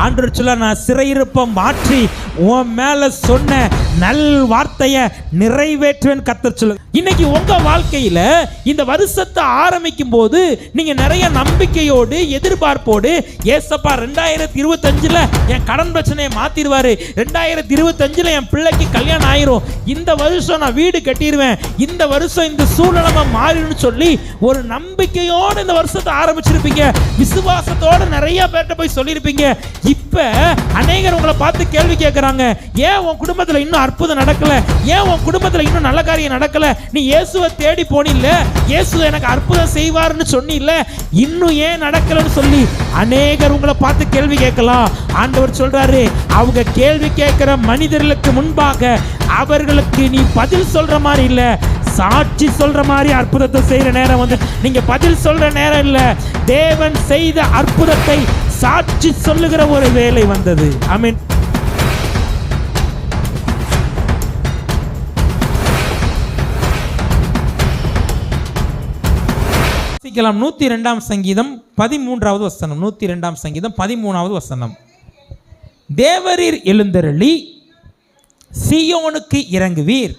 ஆண்டவர் சொல்ல, நான் சிறையிருப்பை மாற்றி உன் மேல சொன்ன நல் வார்த்தையை நிறைவேற்றுவேன் கர்த்தர் சொல்ல. இன்னைக்கு உங்க வாழ்க்கையில இந்த வருஷத்தை ஆரம்பிக்கும் போது நீங்க நிறைய நம்பிக்கையோடு எதிர்பார்ப்போடு, ஏசப்பா 2025 என் கடன் பிரச்சனையை மாத்திடுவாரு, 2025 என் பிள்ளைக்கு கல்யாணம் ஆயிரும், இந்த வருஷம் நான் வீடு கட்டிடுவேன், இந்த வருஷம் இந்த சூழ்நிலை மாறிடும்னு சொல்லி ஒரு நம்பிக்கையோடு இந்த வருஷத்தை ஆரம்பிச்சிருப்பீங்க. விசுவாசத்தோடு நிறைய பேர்கிட்ட போய் சொல்லியிருப்பீங்க. இப்ப அநேகர் உங்களை பார்த்து கேள்வி கேட்கறாங்க, ஏன் உன் குடும்பத்தில் இன்னும் அற்புதம் நடக்கல, ஏன் உன் குடும்பத்தில் இன்னும் நல்ல காரியம் நடக்கல, நீ இயேசுவை தேடி போனில்ல, இயேசு எனக்கு அற்புதம் செய்வார்னு சொன்னில்ல, இன்னும் ஏன் நடக்கலன்னு சொல்லி அநேகர் உங்களை பார்த்து கேள்வி கேட்கலாம். ஆண்டவர் சொல்றாரு, அவங்க கேள்வி கேட்கிற மனிதர்களுக்கு முன்பாக அவர்களுக்கு நீ பதில் சொல்ற மாதிரி இல்ல, சாட்சி சொல்ற மாதிரி அற்புதத்தை செய்யற நேரம் வந்து நீங்க பதில் சொல்ற நேரம் இல்ல, தேவன் செய்த அற்புதத்தை சாட்சி சொல்லுகிற ஒரு வேலை வந்தது. ஆமென். 102 சங்கீதம் 13வது வசனம். 102 சங்கீதம் 13வது வசனம். தேவரீர் எழுந்தருளி சீயோனுக்கு இறங்குவீர்,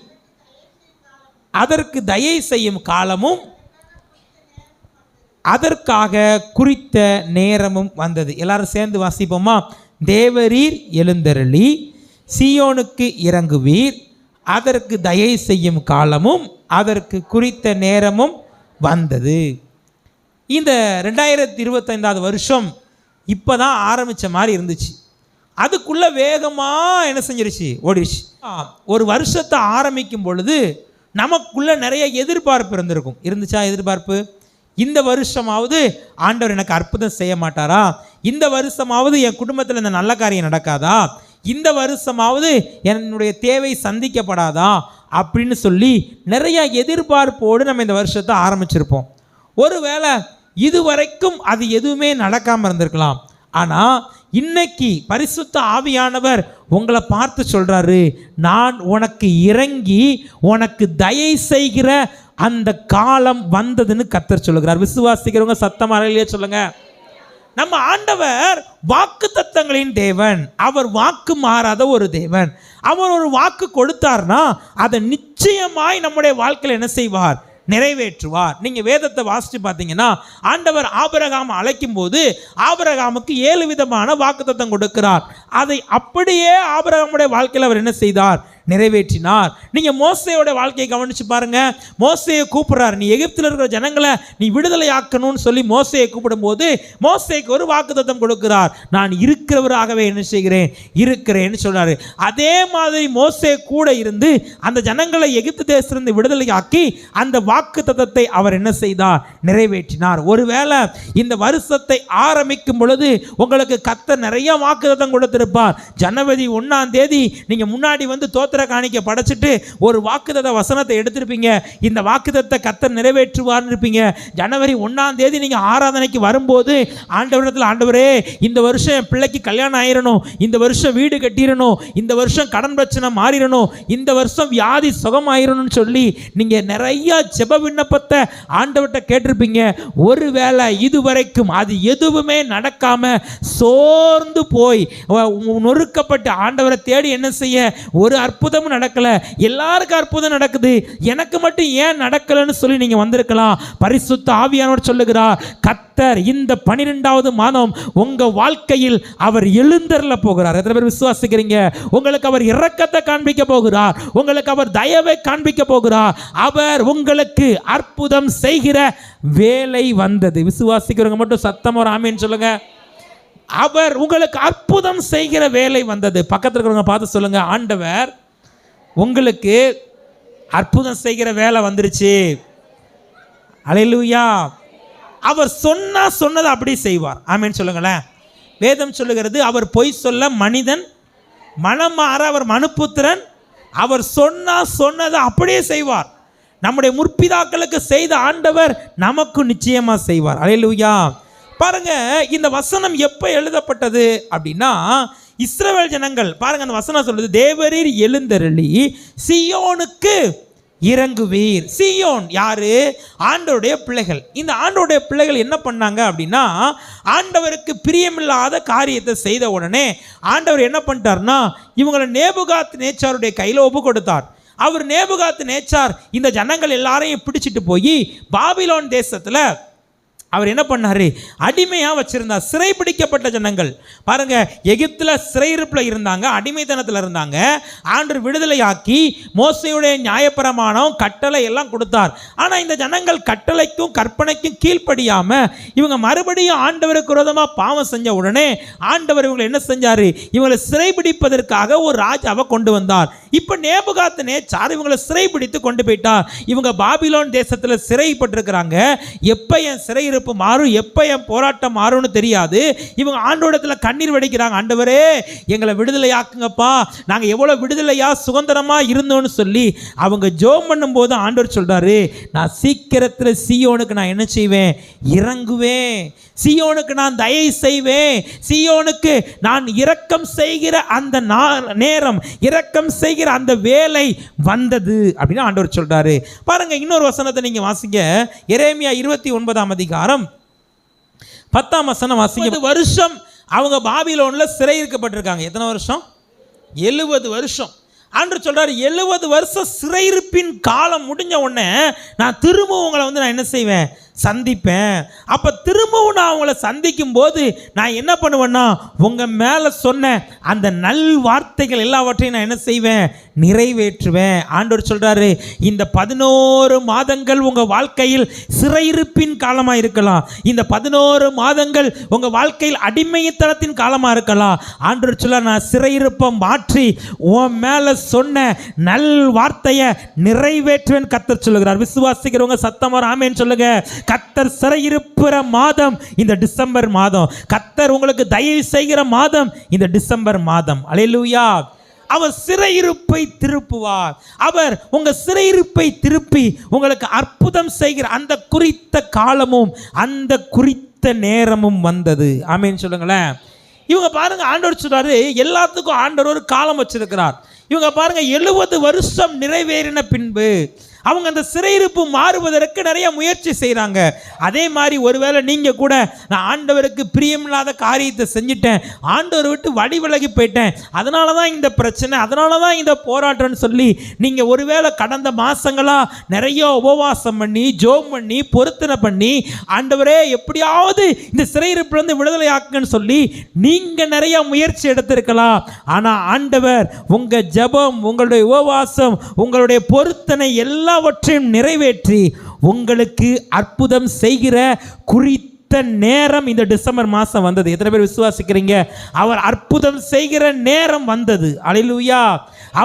அதற்கு தயை செய்யும் காலமும் அதற்காக குறித்த நேரமும் வந்தது. எல்லாரும் சேர்ந்து வாசிப்போமா? தேவரீர் எழுந்தருளி சீயோனுக்கு இறங்குவீர், அதற்கு தயை செய்யும் காலமும் அதற்கு குறித்த நேரமும் வந்தது. இந்த 2025 வருஷம் இப்போ தான் ஆரம்பித்த மாதிரி இருந்துச்சு. அதுக்குள்ளே வேகமாக என்ன செஞ்சிருச்சு, ஓடிடுச்சு. ஒரு வருஷத்தை ஆரம்பிக்கும் பொழுது நமக்குள்ளே நிறைய எதிர்பார்ப்பு இருந்துச்சா? எதிர்பார்ப்பு, இந்த வருஷமாவது ஆண்டவர் எனக்கு அற்புதம் செய்ய மாட்டாரா, இந்த வருஷமாவது என் குடும்பத்தில் இந்த நல்ல காரியம் நடக்காதா, இந்த வருஷமாவது என்னுடைய தேவை சந்திக்கப்படாதா அப்படின்னு சொல்லி நிறைய எதிர்பார்ப்போடு நம்ம இந்த வருஷத்தை ஆரம்பிச்சிருப்போம். ஒருவேளை இதுவரைக்கும் அது எதுவுமே நடக்காமல் இருந்திருக்கலாம். ஆனால் இன்னைக்கு பரிசுத்த ஆவியானவர் உங்களை பார்த்து சொல்றாரு, நான் உனக்கு இறங்கி உனக்கு தயை செய்கிற அந்த காலம் வந்ததுன்னு கர்த்தர் சொல்லுகிறார். விசுவாசிக்கிறவங்க சத்தமா அல்லேலூயா சொல்லுங்க. நம்ம ஆண்டவர் வாக்கு தத்தங்களின் தேவன், அவர் வாக்கு மாறாத ஒரு தேவன். அவர் ஒரு வாக்கு கொடுத்தார்னா அதை நிச்சயமாய் நம்முடைய வாழ்க்கையில் என்ன செய்வார், நிறைவேற்றுவார். நீங்க வேதத்தை வாசிச்சு பார்த்தீங்கன்னா ஆண்டவர் ஆபிரகாம் அழைக்கும் போது ஆபிரகாமுக்கு 7 விதமான வாக்குத்தத்தம் கொடுக்கிறார். அதை அப்படியே ஆபிரகாமுடைய வாழ்க்கையில் அவர் என்ன செய்தார், நிறைவேற்றினார். நீங்க மோசேயோட வாழ்க்கையை கவனிச்சு பாருங்க. மோசேயை கூப்பிடுறார், நீ எகிப்தில் இருக்கிற ஜனங்களை நீ விடுதலை ஆக்கணும்னு சொல்லி மோசேயை கூப்பிடும் போது மோசேக்கு ஒரு வாக்குத்தத்தம் கொடுக்கிறார், நான் இருக்கிறவராகவே என்ன செய்கிறேன், இருக்கிறேன்னு சொல்றாரு. அதே மாதிரி மோசே கூட இருந்து அந்த ஜனங்களை எகிப்து தேசத்திலிருந்து விடுதலை ஆக்கி அந்த வாக்குத்தத்தத்தை அவர் என்ன செய்தார், நிறைவேற்றினார். ஒருவேளை இந்த வருஷத்தை ஆரம்பிக்கும் பொழுது உங்களுக்கு கர்த்தர் நிறைய வாக்குத்தத்தம் கொடுத்திருப்பார். ஜனவரி 1ஆம் தேதி நீங்க முன்னாடி வந்து காணிக்க படைச்சிட்டு ஒரு வாக்குத்தத்த வசனத்தை எடுத்திருப்பீங்க, இந்த வாக்குத்தத்தை கர்த்தர் நிறைவேற்றுவார்னு இருப்பீங்க. ஜனவரி 1ஆம் தேதி நீங்க ஆராதனைக்கு வரும்போது ஆண்டவரிடத்தில், ஆண்டவரே இந்த வருஷம் என் பிள்ளைக்கு கல்யாணம் ஆயிரணும், இந்த வருஷம் வீடு கட்டிடணும், இந்த வருஷம் கடன் பிரச்சனை மாறிடணும், இந்த வருஷம் வியாதி சுகம் ஆயிரணும்னு சொல்லி நீங்க நிறைய ஜெப விண்ணப்பத்தை ஆண்டவர்கிட்ட கேட்டிருப்பீங்க. ஒருவேளை இதுவரைக்கும் அது எதுவுமே நடக்காம சோர்ந்து போய் நொறுக்கப்பட்டு ஆண்டவரை தேடி என்ன செய்ய ஒரு அற்புதமும் நடக்கல, எல்லாருக்கும் அற்புதம் நடக்குது, எனக்கு மட்டும் ஏன் நடக்கலன்னு சொல்லி நீங்க வந்திருக்கலாம். பரிசுத்த ஆவியானவர் சொல்லுகிறார், கர்த்தர் இந்த 12வது மாதம் உங்க வாழ்க்கையில் அவர் எழுந்தருள போகிறார். எத்தனை பேர் விசுவாசிக்கிறீங்க? உங்களுக்கு அவர் இரக்கத்தை காண்பிக்க போகிறார், உங்களுக்கு அவர் தயவை காண்பிக்க போகிறார், அவர் உங்களுக்கு அற்புதம் செய்கிற வேலை வந்தது. விசுவாசிக்கிறவங்க மட்டும் சத்தமா ஒரு ஆமென் சொல்லுங்க. அவர் உங்களுக்கு அற்புதம் செய்கிற வேலை வந்தது. பக்கத்தில் இருக்கிறவங்க பார்த்து சொல்லுங்க, ஆண்டவர் உங்களுக்கு அற்புதம் செய்கிற வேலை வந்துருச்சு. அல்லேலூயா. அவர் சொன்னதை அப்படி செய்வார். ஆமென் சொல்லுங்களேன். வேதம் சொல்லுகிறது, அவர் பொய் சொல்ல மனிதன் மனம் மாற அவர் மனுப்புத்திரன், அவர் சொன்னதை அப்படியே செய்வார். நம்முடைய முற்பிதாக்களுக்கு செய்த ஆண்டவர் நமக்கு நிச்சயமா செய்வார். அல்லேலூயா. பாருங்க, இந்த வசனம் எப்போ எழுதப்பட்டது அப்படின்னா, இஸ்ரவேல் ஜனங்கள் பாருங்க, அந்த வசனம் சொல்லுது, தேவரீர் எழுந்தருளி சீயோனுக்கு இறங்குவீர். சீயோன் யாரு? ஆண்டவருடைய பிள்ளைகள். இந்த ஆண்டவருடைய பிள்ளைகள் என்ன பண்ணாங்க அப்படின்னா, ஆண்டவருக்கு பிரியமில்லாத காரியத்தை செய்த உடனே ஆண்டவர் என்ன பண்ணிட்டார்னா, இவங்களை நேபுகாத் நேச்சாருடைய கையில் ஒப்பு கொடுத்தார். அவர் நேபுகாத் நேச்சார் இந்த ஜனங்கள் எல்லாரையும் பிடிச்சிட்டு போய் பாபிலோன் தேசத்தில் அவர் என்ன பண்ணாரு? அடிமையாக வச்சிருந்தார். சிறை பிடிக்கப்பட்ட ஜனங்கள் பாருங்க, எகிப்தில் சிறையிருப்பில் இருந்தாங்க, அடிமைத்தனத்தில் இருந்தாங்க. ஆண்டவர் விடுதலையாக்கி மோசையுடைய நியாயப்பிரமாணம் கட்டளை எல்லாம் கொடுத்தார். ஆனால் இந்த ஜனங்கள் கட்டளைக்கும் கற்பனைக்கும் கீழ்ப்படியாம இவங்க மறுபடியும் ஆண்டவருக்கு விரோதமாக பாவம் செஞ்ச உடனே ஆண்டவர் இவங்களை என்ன செஞ்சாரு? இவங்களை சிறைபிடிப்பதற்காக ஒரு ராஜாவை கொண்டு வந்தார். இப்போ நேபுகாத் நேச்சார் இவங்களை சிறைபிடித்து கொண்டு போயிட்டார். இவங்க பாபிலோன் தேசத்தில் சிறைப்பட்டிருக்கிறாங்க. எப்போ என் சிறையிருப்பு மாறும், எப்போ என் போராட்டம் மாறும்னு தெரியாது. இவங்க ஆண்டவரிடத்தில் கண்ணீர் வடிக்கிறாங்க, ஆண்டவரே எங்களை விடுதலையாக்குங்கப்பா, நாங்கள் எவ்வளோ விடுதலையா சுதந்திரமா இருந்தோம்னு சொல்லி அவங்க ஜெபம் பண்ணும்போது ஆண்டவர் சொல்றாரு, நான் சீக்கிரத்தில் சீயோனுக்கு நான் என்ன செய்வேன்? இறங்குவேன். சீயோனுக்கு நான் தயை செய்வேன். சீயோனுக்கு நான் இரக்கம் செய்கிற அந்த நேரம், இரக்கம் செய்கிற அந்த வேலை வந்தது அப்படின்னு ஆண்டவர் சொல்றாரு. பாருங்க, இன்னொரு வசனத்தை நீங்க வாசிங்க. எரேமியா 29ஆம் அதிகாரம் 10ஆம் வசனம் வாசிங்க. 70 வருஷம் அவங்க பாபிலோன்ல சிறை இருக்கப்பட்டிருக்காங்க. எத்தனை வருஷம்? 70 வருஷம். ஆண்டவர் சொல்றாரு, 70 வருஷம் சிறையிருப்பின் காலம் முடிஞ்ச உடனே நான் திரும்பவும் உங்களை நான் என்ன செய்வேன்? சந்திப்பேன். அப்போ திரும்பவும் நான் அவங்கள சந்திக்கும் போது நான் என்ன பண்ணுவேன்னா, உங்கள் மேலே சொன்ன அந்த நல் வார்த்தைகள் எல்லாவற்றையும் நான் என்ன செய்வேன்? நிறைவேற்றுவேன். ஆண்டவர் சொல்கிறாரு, இந்த 11 மாதங்கள் உங்கள் வாழ்க்கையில் சிறையிருப்பின் காலமாக இருக்கலாம். இந்த 11 மாதங்கள் உங்கள் வாழ்க்கையில் அடிமைத்தனத்தின் காலமாக இருக்கலாம். ஆண்டவர் சொல்ல, நான் சிறையிருப்பை மாற்றி உன் மேலே சொன்ன நல் வார்த்தையை நிறைவேற்றுவேன் கர்த்தர் சொல்லுகிறார். விசுவாசிக்கிறவங்க சத்தமாக ஆமென் சொல்லுங்க. கர்த்தர் சிறையிருப்புற மாதம் இந்த டிசம்பர் மாதம். கர்த்தர் உங்களுக்கு தயவு செய்கிற மாதம் இந்த டிசம்பர் மாதம். அல்லேலூயா. அவர் சிறையிருப்பை திருப்புவார். அவர் உங்க சிறையிருப்பை திருப்பி உங்களுக்கு அற்புதம் செய்கிற அந்த குறித்த காலமும் அந்த குறித்த நேரமும் வந்தது. ஆமென் சொல்லுங்களேன். இவங்க பாருங்க, ஆண்டவர் சொல்றாரு, எல்லாத்துக்கும் ஆண்டவர் ஒரு காலம் வச்சிருக்கிறார். இவங்க பாருங்க, 70 வருஷம் நிறைவேறின பின்பு அவங்க அந்த சிறையிருப்பு மாறுவதற்கு நிறைய முயற்சி செய்கிறாங்க. அதே மாதிரி ஒருவேளை நீங்கள் கூட, நான் ஆண்டவருக்கு பிரியமில்லாத காரியத்தை செஞ்சுட்டேன், ஆண்டவர் விட்டு வழி விலகி போயிட்டேன், அதனால தான் இந்த பிரச்சனை, அதனால தான் இந்த போராட்டம்னு சொல்லி நீங்கள் ஒருவேளை கடந்த மாதங்களாக நிறைய உபவாசம் பண்ணி ஜெபம் பண்ணி பொருத்தனை பண்ணி ஆண்டவரே எப்படியாவது இந்த சிறையிருப்பிலிருந்து விடுதலை ஆக்குன்னு சொல்லி நீங்கள் நிறைய முயற்சி எடுத்திருக்கலாம். ஆனால் ஆண்டவர் உங்கள் ஜெபம், உங்களுடைய உபவாசம், உங்களுடைய பொருத்தனை எல்லாவற்றையும் நிறைவேற்றி உங்களுக்கு அற்புதம் செய்கிற குறித்த நேரம் இந்த டிசம்பர் மாதம் வந்தது. எத்தனை பேர் விசுவாசிக்கிறீங்க? அவர் அற்புதம் செய்கிற நேரம் வந்தது. அல்லேலூயா.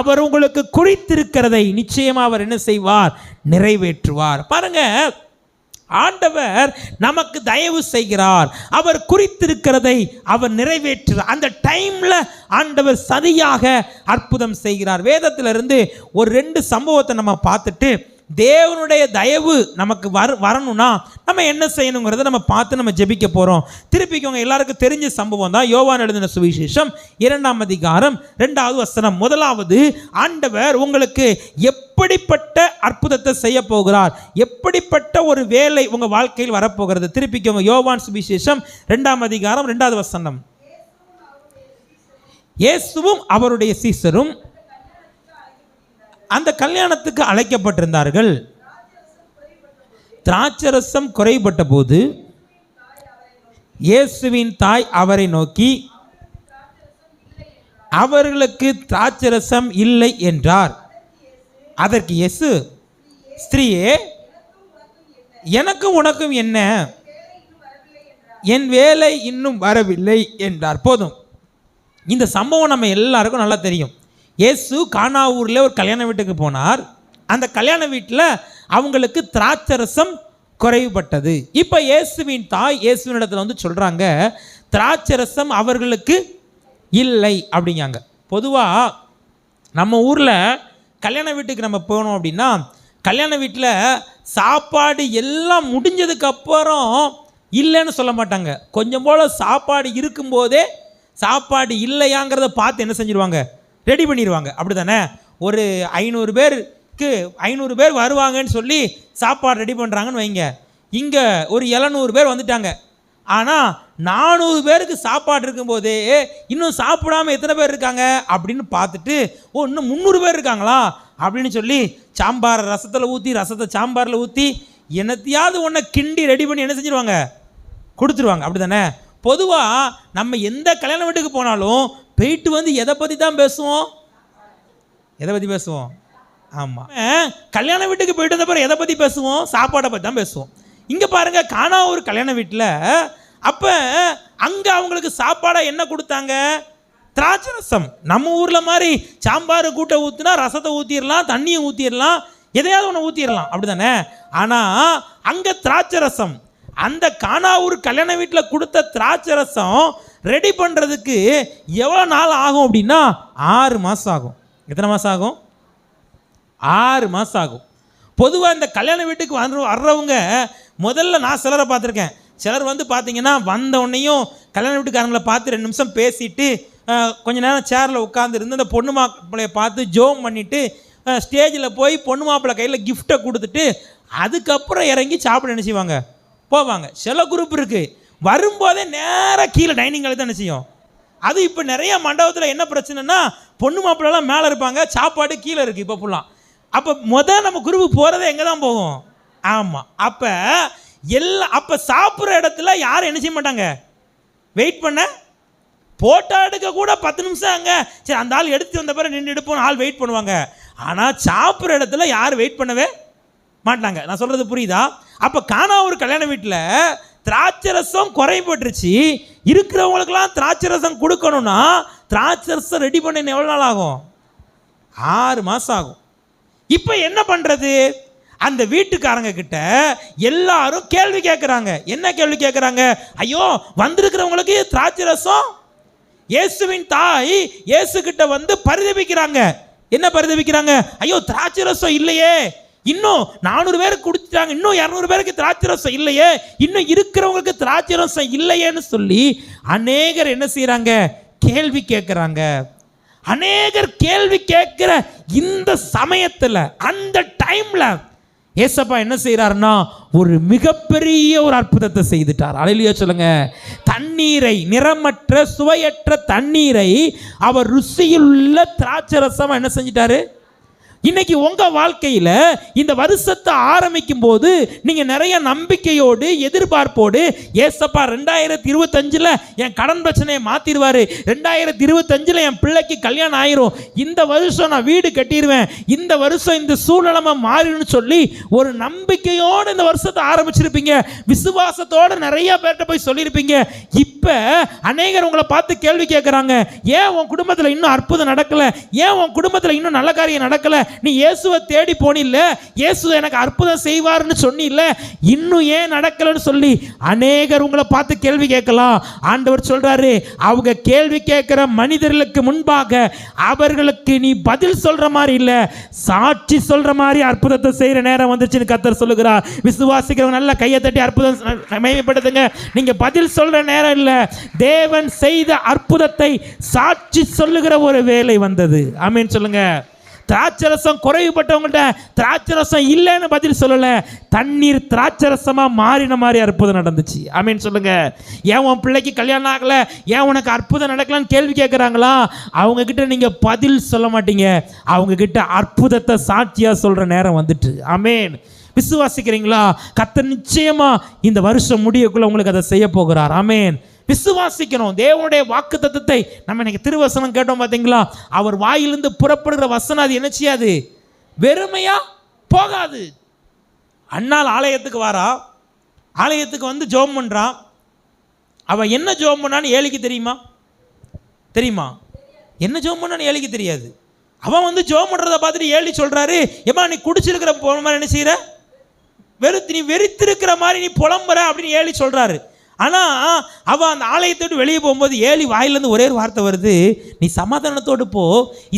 அவர் உங்களுக்கு குறித்திருக்கிறதை நிச்சயமாக அவர் என்ன செய்வார்? நிறைவேற்றுவார். பாருங்க, ஆண்டவர் நமக்கு தயவு செய்கிறார். அவர் குறித்திருக்கிறதை அவர் நிறைவேற்றுகிறார். அந்த டைம்ல ஆண்டவர் சரியாக அற்புதம் செய்கிறார். வேதத்திலிருந்து ஒரு 2 சம்பவத்தை நம்ம பார்த்துட்டு தேவனுடைய தயவு நமக்கு வரணும்னா நம்ம என்ன செய்யணுங்கிறத நம்ம பார்த்து நம்ம ஜெபிக்க போகிறோம். திருப்பிக்கோங்க, எல்லாருக்கும் தெரிஞ்ச சம்பவம் தான். யோவான் எழுதின சுவிசேஷம் 2ஆம் அதிகாரம் 2வது வசனம். முதலாவது, ஆண்டவர் உங்களுக்கு எப்படிப்பட்ட அற்புதத்தை செய்ய போகிறார், எப்படிப்பட்ட ஒரு வேலை உங்கள் வாழ்க்கையில் வரப்போகிறது. திருப்பிக்கோங்க, யோவான் சுவிசேஷம் 2ஆம் அதிகாரம் 2வது வசனம். இயேசுவும் அவருடைய சீசரும் அந்த கல்யாணத்துக்கு அழைக்கப்பட்டிருந்தார்கள். திராட்சரசம் குறைபட்ட போது இயேசுவின் தாய் அவரை நோக்கி, அவர்களுக்கு திராட்சரசம் இல்லை என்றார். அதற்கு இயேசு, ஸ்திரீயே, எனக்கும் உனக்கும் என்ன? என் வேலை இன்னும் வரவில்லை என்றார். போதும். இந்த சம்பவம் நம்ம எல்லாருக்கும் நல்லா தெரியும். இயேசு கானா ஊரில் ஒரு கல்யாண வீட்டுக்கு போனார். அந்த கல்யாண வீட்டில் அவங்களுக்கு திராட்சரசம் குறைவுபட்டது. இப்போ இயேசுவின் தாய் இயேசுவினிடத்தில் சொல்கிறாங்க, திராட்சரசம் அவர்களுக்கு இல்லை அப்படிங்காங்க. பொதுவாக நம்ம ஊரில் கல்யாண வீட்டுக்கு நம்ம போனோம் அப்படின்னா, கல்யாண வீட்டில் சாப்பாடு எல்லாம் முடிஞ்சதுக்கப்புறம் இல்லைன்னு சொல்ல மாட்டாங்க. கொஞ்சம் போல் சாப்பாடு இருக்கும்போதே சாப்பாடு இல்லையாங்கிறத பார்த்து என்ன செஞ்சிருவாங்க? ரெடி பண்ணிடுவாங்க. அப்படி தானே? ஒரு 500 பேர் 500 பேர் வருவாங்கன்னு சொல்லி சாப்பாடு ரெடி பண்ணுறாங்கன்னு வைங்க. இங்கே ஒரு 700 பேர் வந்துட்டாங்க. ஆனால் 400 பேருக்கு சாப்பாடு இருக்கும்போதே இன்னும் சாப்பிடாமல் எத்தனை பேர் இருக்காங்க அப்படின்னு பார்த்துட்டு, இன்னும் 300 பேர் இருக்காங்களா அப்படின்னு சொல்லி சாம்பார் ரசத்தில் ஊற்றி, ரசத்தை சாம்பாரில் ஊற்றி, என்னத்தையாவது ஒன்றை கிண்டி ரெடி பண்ணி என்ன செஞ்சுருவாங்க, கொடுத்துருவாங்க. அப்படி தானே? பொதுவாக நம்ம எந்த கல்யாண வீட்டுக்கு போனாலும் போயிட்டு வந்து எதை பற்றி தான் பேசுவோம்? எதை பற்றி பேசுவோம்? ஆமாம், கல்யாண வீட்டுக்கு போயிட்டு வந்தப்பறம் எதை பற்றி பேசுவோம்? சாப்பாடை பற்றி தான் பேசுவோம். இங்கே பாருங்கள், காணா ஒரு கல்யாண வீட்டில் அப்போ அங்கே அவங்களுக்கு சாப்பாடை என்ன கொடுத்தாங்க? திராட்சை ரசம். நம்ம ஊரில் மாதிரி சாம்பார் கூட்டை ஊற்றினா ரசத்தை ஊற்றிடலாம், தண்ணியை ஊற்றிடலாம், எதையாவது ஒன்று ஊற்றிடலாம், அப்படி தானே? ஆனால் அங்கே திராட்சை ரசம். அந்த கானாவூர் கல்யாண வீட்டில் கொடுத்த திராட்சை ரசம் ரெடி பண்ணுறதுக்கு எவ்வளோ நாள் ஆகும் அப்படின்னா 6 மாதம் ஆகும். எத்தனை மாதம் ஆகும்? 6 மாதம் ஆகும். பொதுவாக இந்த கல்யாண வீட்டுக்கு வர்றவங்க முதல்ல நான் சிலரை பார்த்துருக்கேன். சிலர் வந்து பார்த்தீங்கன்னா வந்த உடனேயும் கல்யாண வீட்டுக்காரங்களை பார்த்து 2 நிமிஷம் பேசிட்டு கொஞ்ச நேரம் சேரில் உட்காந்துருந்து அந்த பொண்ணு மாப்பிள்ளையை பார்த்து ஜோம் பண்ணிவிட்டு ஸ்டேஜில் போய் பொண்ணு மாப்பிள்ளை கையில் கிஃப்ட்டை கொடுத்துட்டு அதுக்கப்புறம் இறங்கி சாப்பிட நினச்சிவாங்க, போவாங்க. சில குரூப் இருக்குது, வரும்போதே நேராக கீழே டைனிங் ஹாலில் தான் நினச்சியும். அது இப்போ நிறைய மண்டபத்தில் என்ன பிரச்சனைனா, பொண்ணு மாப்பிள்ளெல்லாம் மேலே இருப்பாங்க, சாப்பாடு கீழே இருக்குது இப்போ ஃபுல்லாக. அப்போ நம்ம குரூப் போகிறதே எங்கே தான் போகும்? ஆமாம். அப்போ சாப்பிட்ற இடத்துல யாரும் என்ன செய்ய மாட்டாங்க, வெயிட் பண்ண. போட்டோ எடுக்க கூட 10 நிமிஷம் அங்கே சரி அந்த ஆள் எடுத்து வந்த பிறகு நின்று எடுப்போம், ஆள் வெயிட் பண்ணுவாங்க. ஆனால் சாப்பிட்ற இடத்துல யாரும் வெயிட் பண்ணவே மாட்டாங்க. நான் சொல்கிறது புரியுதா? அப்போ காணா ஒரு கல்யாண வீட்டில் திராட்சை ரசம் குறைபட்டுருச்சு. இருக்கிறவங்களுக்கெல்லாம் திராட்சை ரசம் கொடுக்கணும்னா திராட்சை ரசம் ரெடி பண்ண எவ்வளோ நாள் ஆகும்? 6 மாதம் ஆகும். இப்போ என்ன பண்ணுறது? அந்த வீட்டுக்காரங்க கிட்ட எல்லாரும் கேள்வி கேட்குறாங்க. என்ன கேள்வி கேட்குறாங்க? ஐயோ, வந்திருக்கிறவங்களுக்கு திராட்சை ரசம். இயேசுவின் தாய் இயேசு கிட்ட வந்து பரிதபிக்கிறாங்க. என்ன பரிதபிக்கிறாங்க? ஐயோ, திராட்சை ரசம் இல்லையே, இன்னும் 400 பேருக்கு குடிச்சிட்டாங்க, இன்னும் 200 பேருக்கு திராட்சை ரசம் இல்லையே, இன்னும் இருக்கிறவங்களுக்கு திராட்சை ரசம் இல்லையேன்னு சொல்லி அநேகர் என்ன செய்யறாங்க? கேள்வி கேட்குறாங்க. அநேகர் கேள்வி கேட்கிற இந்த சமயத்தில், அந்த டைம்ல ஏசப்பா என்ன செய்யறாருன்னா ஒரு மிகப்பெரிய ஒரு அற்புதத்தை செய்துட்டார். அல்லேலூயா சொல்லுங்க. தண்ணீரை, நிறமற்ற சுவையற்ற தண்ணீரை அவர் ருசியுள்ள திராட்சை ரசமா என்ன செஞ்சிட்டாரு? இன்னைக்கு உங்க வாழ்க்கையில் இந்த வருஷத்தை ஆரம்பிக்கும் போது நீங்க நிறைய நம்பிக்கையோடு எதிர்பார்ப்போடு, ஏசப்பா 2025 என் கடன் பிரச்சனையை மாத்திடுவாரு, 2025 என் பிள்ளைக்கு கல்யாணம் ஆயிரும், இந்த வருஷம் நான் வீடு கட்டிடுவேன், இந்த வருஷம் இந்த சூழ்நிலைமை மாறிடும்னு சொல்லி ஒரு நம்பிக்கையோடு இந்த வருஷத்தை ஆரம்பிச்சிருப்பீங்க. விசுவாசத்தோடு நிறைய பேர்கிட்ட போய் சொல்லியிருப்பீங்க. இப்போ அநேகர் உங்களை பார்த்து கேள்வி கேட்குறாங்க, ஏன் உன் குடும்பத்தில் இன்னும் அற்புதம் நடக்கல? ஏன் உன் குடும்பத்தில் இன்னும் நல்ல காரியம் நடக்கல? நீ இயேசுவை தேடி போனில்ல, இயேசு எனக்கு அற்புதம் செய்வார்னு சொன்னில்ல, இன்னும் ஏன் நடக்கலன்னு சொல்லி அநேகர் உங்களை பார்த்து கேள்வி கேட்கலாம். ஆண்டவர் சொல்றாரு, அவங்க கேள்வி கேட்கிற மனிதர்களுக்கு முன்பாக அவர்களுக்கு நீ பதில் சொல்ற மாதிரி இல்ல, சாட்சி சொல்ற மாதிரி அற்புதத்தை செய்யற நேரம் வந்துச்சுன்னு கர்த்தர் சொல்லுகிறார். விசுவாசிக்கிறவங்க நல்ல கையை தட்டி அற்புதம் மகிமைப்படுத்துங்க. நீங்க பதில் சொல்ற நேரம் இல்ல, தேவன் செய்த அற்புதத்தை சாட்சி சொல்லுகிற ஒரு வேலை வந்தது. ஆமென் சொல்லுங்க. திராட்சரசம் குறைவுபட்டவங்கள்ட்ட திராட்சரசம் இல்லைன்னு பதில் சொல்லல, தண்ணீர் திராட்சரசமா மாறின மாதிரி அற்புதம் நடந்துச்சு. ஆமென் சொல்லுங்க. ஏன் உன் பிள்ளைக்கு கல்யாணம் ஆகல, ஏன் உனக்கு அற்புதம் நடக்கலான்னு கேள்வி கேட்குறாங்களா? அவங்க கிட்ட நீங்க பதில் சொல்ல மாட்டீங்க, அவங்க கிட்ட அற்புதத்தை சாட்சியா சொல்ற நேரம் வந்துட்டு. ஆமென். விசுவாசிக்கிறீங்களா? கர்த்தர் நிச்சயமா இந்த வருஷம் முடியக்குள்ள உங்களுக்கு அதை செய்ய போகிறார். ஆமென். விசுவாசிக்கணும். தேவனுடைய வாக்குத்தத்தத்தை நம்ம இன்னைக்கு திருவசனம் கேட்டோம் பார்த்தீங்களா? அவர் வாயிலிருந்து புறப்படுகிற வசனம் அது என்ன செய்யாது? வெறுமையா போகாது. அண்ணால் ஆலயத்துக்கு வாரா, ஆலயத்துக்கு வந்து ஜெபம் பண்றான். அவன் என்ன ஜெபம் பண்ணான்னு ஏலிக்கு தெரியுமா? தெரியுமா? என்ன ஜெபம் பண்ணான்னு ஏலிக்கு தெரியாது. அவன் வந்து ஜெபம் பண்றதை பார்த்துட்டு ஏலி சொல்றாரு, ஏமா நீ குடிச்சிருக்கிற மாதிரி என்ன செய்யற, நீ வெறித்திருக்கிற மாதிரி நீ புலம்புற அப்படின்னு ஏலி சொல்றாரு. ஆனால் அவன் அந்த ஆலயத்தை விட்டு வெளியே போகும்போது ஏலி வாயிலிருந்து ஒரே ஒரு வார்த்தை வருது, நீ சமாதானத்தோடு போ,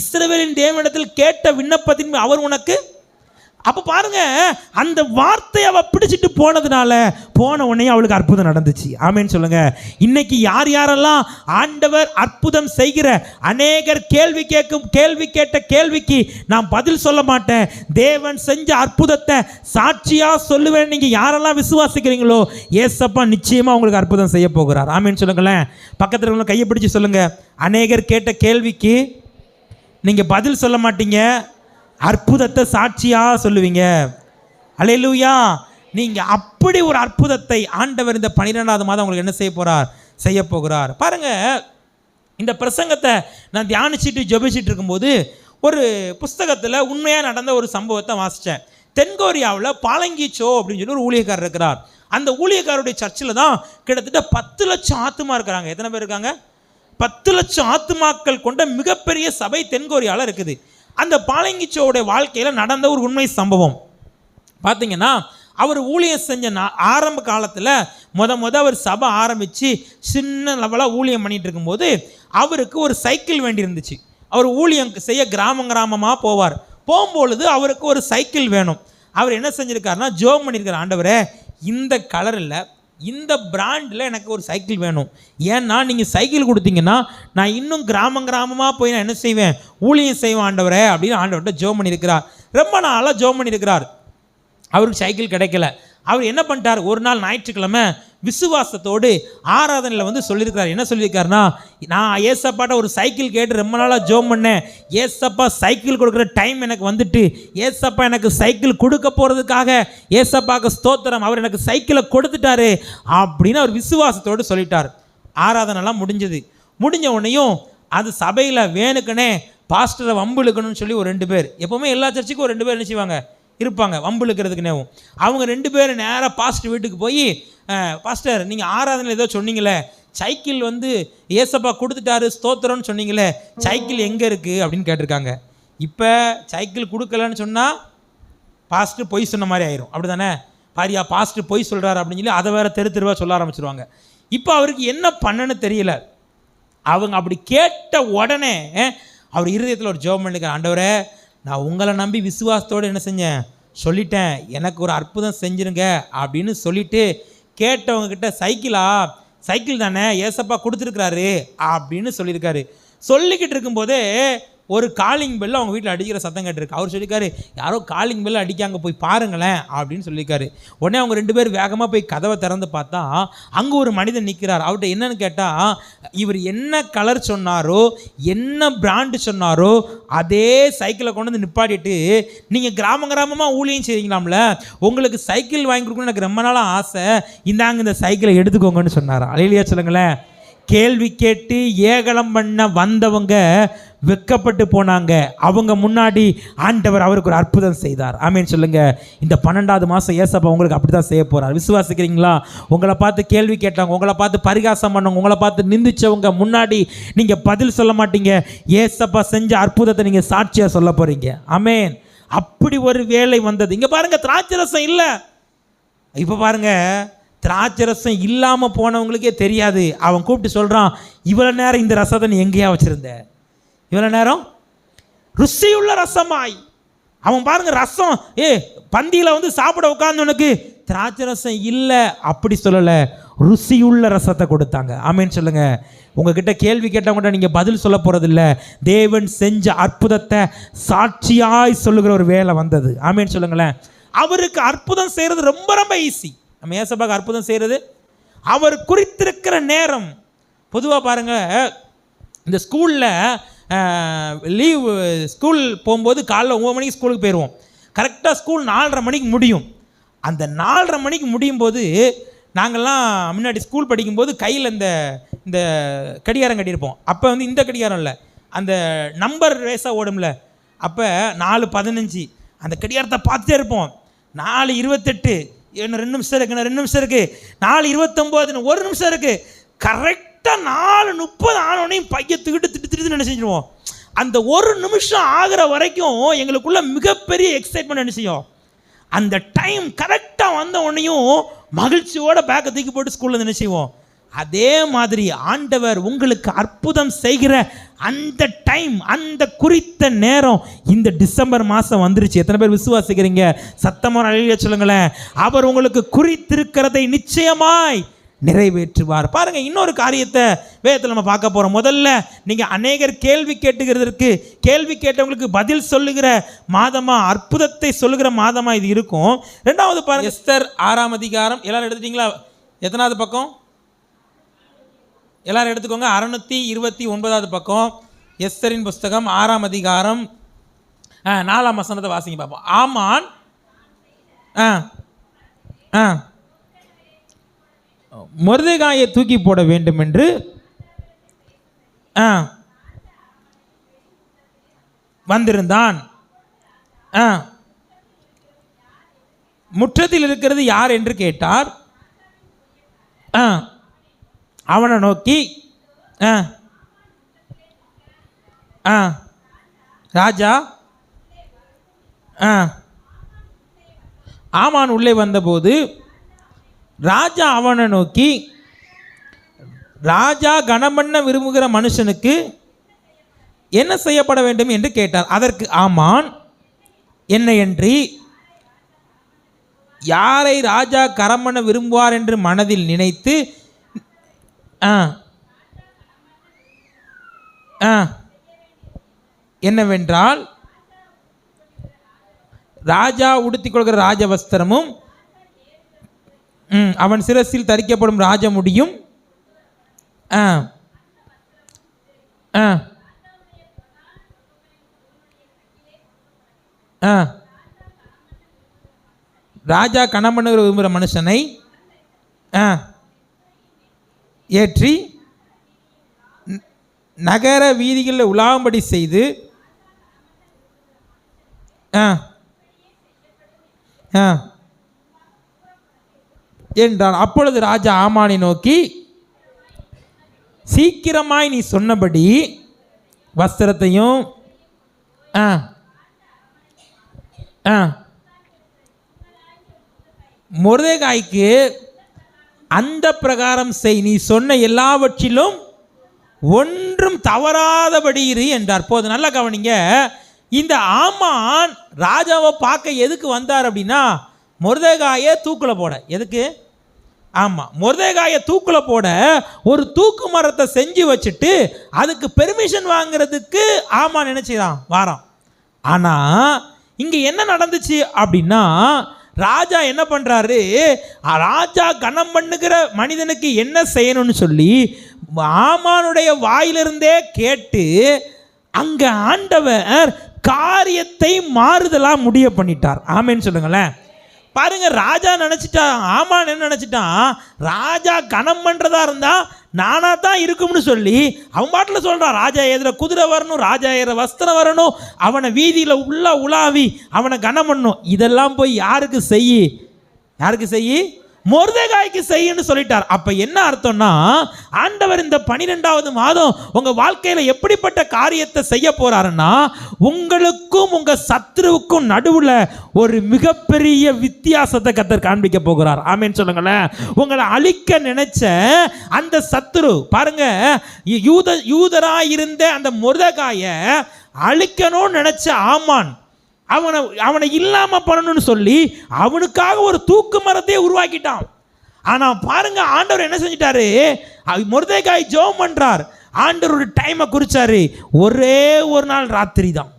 இஸ்ரவேலின் தேவனிடத்தில் கேட்ட விண்ணப்பத்தின் அவர் உனக்கு. அப்போ பாருங்க, அந்த வார்த்தையை அவள் பிடிச்சிட்டு போன உடனே அவளுக்கு அற்புதம் நடந்துச்சு. ஆமேன்னு சொல்லுங்க. இன்னைக்கு யார் யாரெல்லாம் ஆண்டவர் அற்புதம் செய்கிற அநேகர் கேள்வி கேட்ட கேள்விக்கு நான் பதில் சொல்ல மாட்டேன், தேவன் செஞ்ச அற்புதத்தை சாட்சியா சொல்லுவேன், நீங்க யாரெல்லாம் விசுவாசிக்கிறீங்களோ ஏசப்பா நிச்சயமா உங்களுக்கு அற்புதம் செய்ய போகிறார். ஆமேன்னு சொல்லுங்களேன். பக்கத்தில் உள்ள கையை பிடிச்சு சொல்லுங்க, அநேகர் கேட்ட கேள்விக்கு நீங்க பதில் சொல்ல மாட்டீங்க, அற்புதத்தை சாட்சியா சொல்லுவீங்க. அல்லேலூயா. நீங்க அப்படி ஒரு அற்புதத்தை ஆண்டவர் இந்த 12வது மாதம் உங்களுக்கு என்ன செய்ய போகிறார் பாருங்க. இந்த பிரசங்கத்தை நான் தியானிச்சுட்டு ஜெபிச்சுட்டு இருக்கும்போது ஒரு புஸ்தகத்தில் உண்மையாக நடந்த ஒரு சம்பவத்தை வாசித்தேன். தென்கொரியாவில் பாலங்கிச்சோ அப்படின்னு சொல்லி ஒரு ஊழியக்காரர் இருக்கிறார். அந்த ஊழியக்காரருடைய சர்ச்சில் தான் கிட்டத்தட்ட 10 லட்சம் ஆத்துமா இருக்கிறாங்க. எத்தனை பேர் இருக்காங்க? 10 லட்சம் ஆத்துமாக்கள் கொண்ட மிகப்பெரிய சபை தென்கொரியாவில் இருக்குது. அந்த பாலங்கிச்சோடைய வாழ்க்கையில் நடந்த ஒரு உண்மை சம்பவம் பார்த்தீங்கன்னா, அவர் ஊழியம் செஞ்ச ஆரம்ப காலத்தில் அவர் சபை ஆரம்பித்து சின்ன லெவலாக ஊழியம் பண்ணிகிட்டு இருக்கும்போது அவருக்கு ஒரு சைக்கிள் வேண்டி இருந்துச்சு. அவர் ஊழியம் செய்ய கிராமமாக போகும்பொழுது அவருக்கு ஒரு சைக்கிள் வேணும். அவர் என்ன செஞ்சுருக்காருன்னா, ஜோம் பண்ணியிருக்கார், ஆண்டவரே இந்த கலரில் இந்த பிராண்டில் எனக்கு ஒரு சைக்கிள் வேணும், ஏன்னா நீங்கள் சைக்கிள் கொடுத்தீங்கன்னா நான் இன்னும் கிராமமாக போய் நான் என்ன செய்வேன், ஊழியம் செய்வேன் ஆண்டவரே அப்படின்னு ஆண்டவர்கிட்ட ஜோம் பண்ணியிருக்கிறார். ரொம்ப நாளாக ஜோம் பண்ணியிருக்கிறார். அவருக்கு சைக்கிள் கிடைக்கல. அவர் என்ன பண்ணிட்டார், ஒரு நாள் ஞாயிற்றுக்கிழமை விசுவாசத்தோடு ஆராதனையில் சொல்லியிருக்கார். என்ன சொல்லியிருக்காருன்னா, நான் ஏசப்பாட்ட ஒரு சைக்கிள் கேட்டு ரொம்ப நாளாக ஜோம் பண்ணேன், ஏசப்பா சைக்கிள் கொடுக்குற டைம் எனக்கு வந்துட்டு, ஏசப்பா எனக்கு சைக்கிள் கொடுக்க போகிறதுக்காக ஏசப்பாக்கு ஸ்தோத்திரம், அவர் எனக்கு சைக்கிளை கொடுத்துட்டாரு அப்படின்னு அவர் விசுவாசத்தோடு சொல்லிட்டார். ஆராதனைலாம் முடிஞ்ச உடனேயும் அது சபையில் வேணுக்குனே பாஸ்டரை வம்புழுக்கணும்னு சொல்லி ஒரு 2 பேர், எப்போவுமே எல்லா சர்ச்சுக்கும் ஒரு 2 பேர் என்ன செய்வாங்க இருப்பாங்க வம்புழுக்கிறதுக்குனேவும். அவங்க 2 பேர் நேராக பாஸ்டர் வீட்டுக்கு போய், பாஸ்டர் நீங்கள் ஆராதனையில் ஏதோ சொன்னீங்களே, சைக்கிள் ஏசப்பா கொடுத்துட்டாரு ஸ்தோத்திரம்னு சொன்னீங்களே, சைக்கிள் எங்கே இருக்குது அப்படின்னு கேட்டிருக்காங்க. இப்போ சைக்கிள் கொடுக்கலன்னு சொன்னால் பாஸ்டர் பொய் சொன்ன மாதிரி ஆயிரும், அப்படி தானே? பாரியா பாஸ்டர் பொய் சொல்கிறாரு அப்படின்னு சொல்லி அதை வேறு தெருவாக சொல்ல ஆரம்பிச்சிருவாங்க. இப்போ அவருக்கு என்ன பண்ணன்னு தெரியல. அவங்க அப்படி கேட்ட உடனே அவர் இருதயத்தில் ஒரு ஜெபம் பண்ணிருக்கார், ஆண்டவரே நான் உங்களை நம்பி விசுவாசத்தோடு என்ன செஞ்சேன் சொல்லிட்டேன், எனக்கு ஒரு அற்புதம் செஞ்சுருங்க அப்படின்னு சொல்லிவிட்டு கேட்டவங்கக்கிட்ட சைக்கிள் தானே ஏசப்பா கொடுத்துருக்குறாரு அப்படின்னு சொல்லியிருக்காரு. சொல்லிக்கிட்டு இருக்கும்போதே ஒரு காலிங் பெல் அவங்க வீட்டில் அடிக்கிற சத்தம் கேட்டிருக்கு. அவர் சொல்லியிருக்காரு, யாரோ காலிங் பெல் அடிக்காங்க போய் பாருங்களேன் அப்படின்னு சொல்லியிருக்காரு. உடனே அவங்க 2 பேர் வேகமாக போய் கதவை திறந்து பார்த்தா அங்கே ஒரு மனிதன் நிற்கிறார். அவர்கிட்ட என்னன்னு கேட்டால், இவர் என்ன கலர் சொன்னாரோ என்ன பிராண்டு சொன்னாரோ அதே சைக்கிளை கொண்டு வந்து நிப்பாட்டிட்டு, நீங்கள் கிராமமாக ஊழியம் செய்கிறீங்களாம்ல, உங்களுக்கு சைக்கிள் வாங்கி கொடுக்கணும்னு எனக்கு ரொம்ப நாளாக ஆசை, இந்தாங்க இந்த சைக்கிளை எடுத்துக்கோங்கன்னு சொன்னார். அல்லேலூயா சொல்லுங்களேன். கேள்வி கேட்டு ஏகலம் பண்ண வந்தவங்க வெக்கப்பட்டு போனாங்க. அவங்க முன்னாடி ஆண்டவர் அவருக்கு ஒரு அற்புதம் செய்தார். ஆமேன்னு சொல்லுங்க. இந்த 12வது மாதம் ஏசப்பா உங்களுக்கு அப்படி தான் செய்ய போகிறார். விசுவாசிக்கிறீங்களா? உங்களை பார்த்து கேள்வி கேட்டவங்க, உங்களை பார்த்து பரிகாசம் பண்ணவங்க, உங்களை பார்த்து நிந்திச்சவங்க முன்னாடி நீங்கள் பதில் சொல்ல மாட்டீங்க, ஏசப்பா செஞ்ச அற்புதத்தை நீங்கள் சாட்சியாக சொல்ல போகிறீங்க. ஆமேன். அப்படி ஒரு வேலை வந்தது. இங்கே பாருங்கள், திராட்சை ரசம் இல்லை. இப்போ பாருங்கள், திராட்சை ரசம் இல்லாமல் போனவங்களுக்கே தெரியாது. அவன் கூப்பிட்டு சொல்கிறான், இவ்வளோ நேரம் இந்த ரசத்தை நீ எங்கேயா வச்சுருந்த, இவ்வளோ நேரம் ருசியுள்ள ரசமாய். அவன் பாருங்க, ரசம் பந்தியில் சாப்பிட உட்கார்ந்தவனுக்கு திராட்சை ரசம் இல்லை அப்படி சொல்லலை, ருசியுள்ள ரசத்தை கொடுத்தாங்க. ஆமேன்னு சொல்லுங்க. உங்ககிட்ட கேள்வி கேட்டவங்கள்ட்ட நீங்கள் பதில் சொல்ல போகிறதில்ல, தேவன் செஞ்ச அற்புதத்தை சாட்சியாய் சொல்லுகிற ஒரு வேலை வந்தது. ஆமேன்னு சொல்லுங்களேன். அவருக்கு அற்புதம் செய்கிறது ரொம்ப ரொம்ப ஈஸி. நம்ம ஏசப்பாக்கு அற்புதம் செய்கிறது அவர் குறித்திருக்கிற நேரம். பொதுவாக பாருங்கள், இந்த ஸ்கூலில் ஸ்கூல் போகும்போது காலைல 9 மணிக்கு ஸ்கூலுக்கு போயிடுவோம். கரெக்டாக ஸ்கூல் 4:30 மணிக்கு முடியும். அந்த 4:30 மணிக்கு முடியும் போது நாங்கள்லாம் முன்னாடி ஸ்கூல் படிக்கும்போது கையில் இந்த கடிகாரம் கட்டியிருப்போம். அப்போ இந்த கடிகாரம் இல்லை, அந்த நம்பர் ரேஸாக ஓடும்ல, அப்போ 4:15 அந்த கடிகாரத்தை பார்த்துட்டே இருப்போம். 4:28 இன்னும் 2 நிமிஷம் இருக்குது, இன்னும் 2 நிமிஷம் இருக்குது, 4:29 1 நிமிஷம் இருக்குது. கரெக்டாக 4:30 ஆனோனையும் பையத்துக்கிட்டு திட்டு என்ன செஞ்சிடுவோம். அந்த 1 நிமிஷம் ஆகிற வரைக்கும் எங்களுக்குள்ள மிகப்பெரிய எக்ஸைட்மெண்ட் என்ன செய்யும். அந்த டைம் கரெக்டாக வந்த உடனேயும் மகிழ்ச்சியோட பேக்கை தூக்கி போட்டு ஸ்கூலில் என்ன செய்வோம், அதே மாதிரி ஆண்டவர் உங்களுக்கு அற்புதம் செய்கிற அந்த டைம், அந்த குறித்த நேரம் இந்த டிசம்பர் மாதம் வந்துருச்சு. எத்தனை பேர் விசுவாசிக்கிறீங்க? சத்தமாக அழகிய சொல்லுங்களேன். அவர் உங்களுக்கு குறித்திருக்கிறதை நிச்சயமாய் நிறைவேற்றுவார். பாருங்க, இன்னொரு காரியத்தை வேதத்தில் நம்ம பார்க்க போகிறோம். முதல்ல நீங்கள் அநேகர் கேள்வி கேட்டவங்களுக்கு பதில் சொல்லுகிற மாதமா, அற்புதத்தை சொல்லுகிற மாதமா இது இருக்கும். ரெண்டாவது பாருங்க, எஸ்தர் 6ஆம் அதிகாரம். எல்லாரும் எடுத்துட்டீங்களா? எத்தனாவது பக்கம்? எல்லாரும் எடுத்துக்கோங்க. 629வது பக்கம், எஸ்தரின் புஸ்தகம் 6ஆம் அதிகாரம் 4ஆம் வசனத்தை வாசிங்க பார்ப்போம். ஆமான் மொர்தெகாயை தூக்கி போட வேண்டும் என்று வந்திருந்தான். முற்றத்தில் இருக்கிறது யார் என்று கேட்டார். அவனை நோக்கி ராஜா ஆமான் உள்ளே வந்தபோது ராஜா அவனை நோக்கி, ராஜா கனம் பண்ண விரும்புகிற மனுஷனுக்கு என்ன செய்யப்பட வேண்டும் என்று கேட்டார். அதற்கு ஆமான், என்னையன்றி யாரை ராஜா கரம் பண்ண விரும்புவார் என்று மனதில் நினைத்து என்னவென்றால் ராஜா உடுத்திக்கொள்கிற ராஜவஸ்திரமும் அவன் சிரசில் தரிக்கப்படும் ராஜமுடியும் ராஜா கணவன் விரும்புகிற மனுஷனை ஏற்றி நகர வீதிகளில் உலாவும்படி செய்து என்றான். அப்பொழுது ராஜா ஆமானை நோக்கி, சீக்கிரமாய் நீ சொன்னபடி வஸ்திரத்தையும் மொர்தெகாய்க்கு அந்த பிரகாரம் செய், நீ சொன்ன எல்லாவற்றிலும் ஒன்றும் தவறாதபடி இரு என்றார். போது நல்லா கவனிங்க. இந்த ஆமான் ராஜாவை பார்க்க எதுக்கு வந்தார் அப்படின்னா, மொர்தெகாயை தூக்கில் போட. எதுக்கு? ஆமாம், மொர்தெகாயை தூக்கில் போட ஒரு தூக்கு மரத்தை செஞ்சு வச்சுட்டு அதுக்கு பெர்மிஷன் வாங்கிறதுக்கு ஆமான் நினைச்சுதான் வாரான். ஆனால் இங்கே என்ன நடந்துச்சு அப்படின்னா, ராஜா என்ன பண்ணுறாரு, ராஜா கனம் பண்ணுகிற மனிதனுக்கு என்ன செய்யணும்னு சொல்லி ஆமானுடைய வாயிலிருந்தே கேட்டு அங்கே ஆண்டவர் காரியத்தை மாறுதலாக முடிய பண்ணிட்டார். ஆமேன்னு சொல்லுங்களேன். பாருங்க, ராஜா நினச்சிட்டான், ஆமான் என்ன நினச்சிட்டான், ராஜா கனம் பண்ணுறதா இருந்தால் நானாக தான் இருக்கும்னு சொல்லி அவன் பாட்டில் சொல்கிறான். ராஜா எதில் குதிரை வரணும், ராஜா ஏற வஸ்திரம் வரணும், அவனை வீதியில் உலாவி அவனை கனம் பண்ணணும். இதெல்லாம் போய் யாருக்கு செய்யி? மொர்தெகாய்க்கு செய்யன்னு சொல்லிட்டார். அப்போ என்ன அர்த்தம்னா, ஆண்டவர் இந்த 12வது மாதம் உங்கள் வாழ்க்கையில் எப்படிப்பட்ட காரியத்தை செய்ய போகிறாருன்னா, உங்களுக்கும் உங்கள் சத்துருவுக்கும் நடுவில் ஒரு மிகப்பெரிய வித்தியாசத்தை கர்த்தர் காண்பிக்க போகிறார். ஆமேன்னு சொல்லுங்களேன். உங்களை அழிக்க நினைச்ச அந்த சத்துரு பாருங்க, யூதராயிருந்த அந்த மொர்தெகாயை அழிக்கணும்னு நினைச்ச ஆமான் அவனை இல்லாமல் பண்ணணும்னு சொல்லி அவனுக்காக ஒரு தூக்கு மரத்தையே உருவாக்கிட்டான். ஆனால் பாருங்க, ஆண்டவர் என்ன செஞ்சிட்டாரு, மொர்தெகாய் ஜெபம் பண்றார். ஆண்டவருடைய டைமை குறிச்சாரு. ஒரே ஒரு நாள் ராத்திரி தான்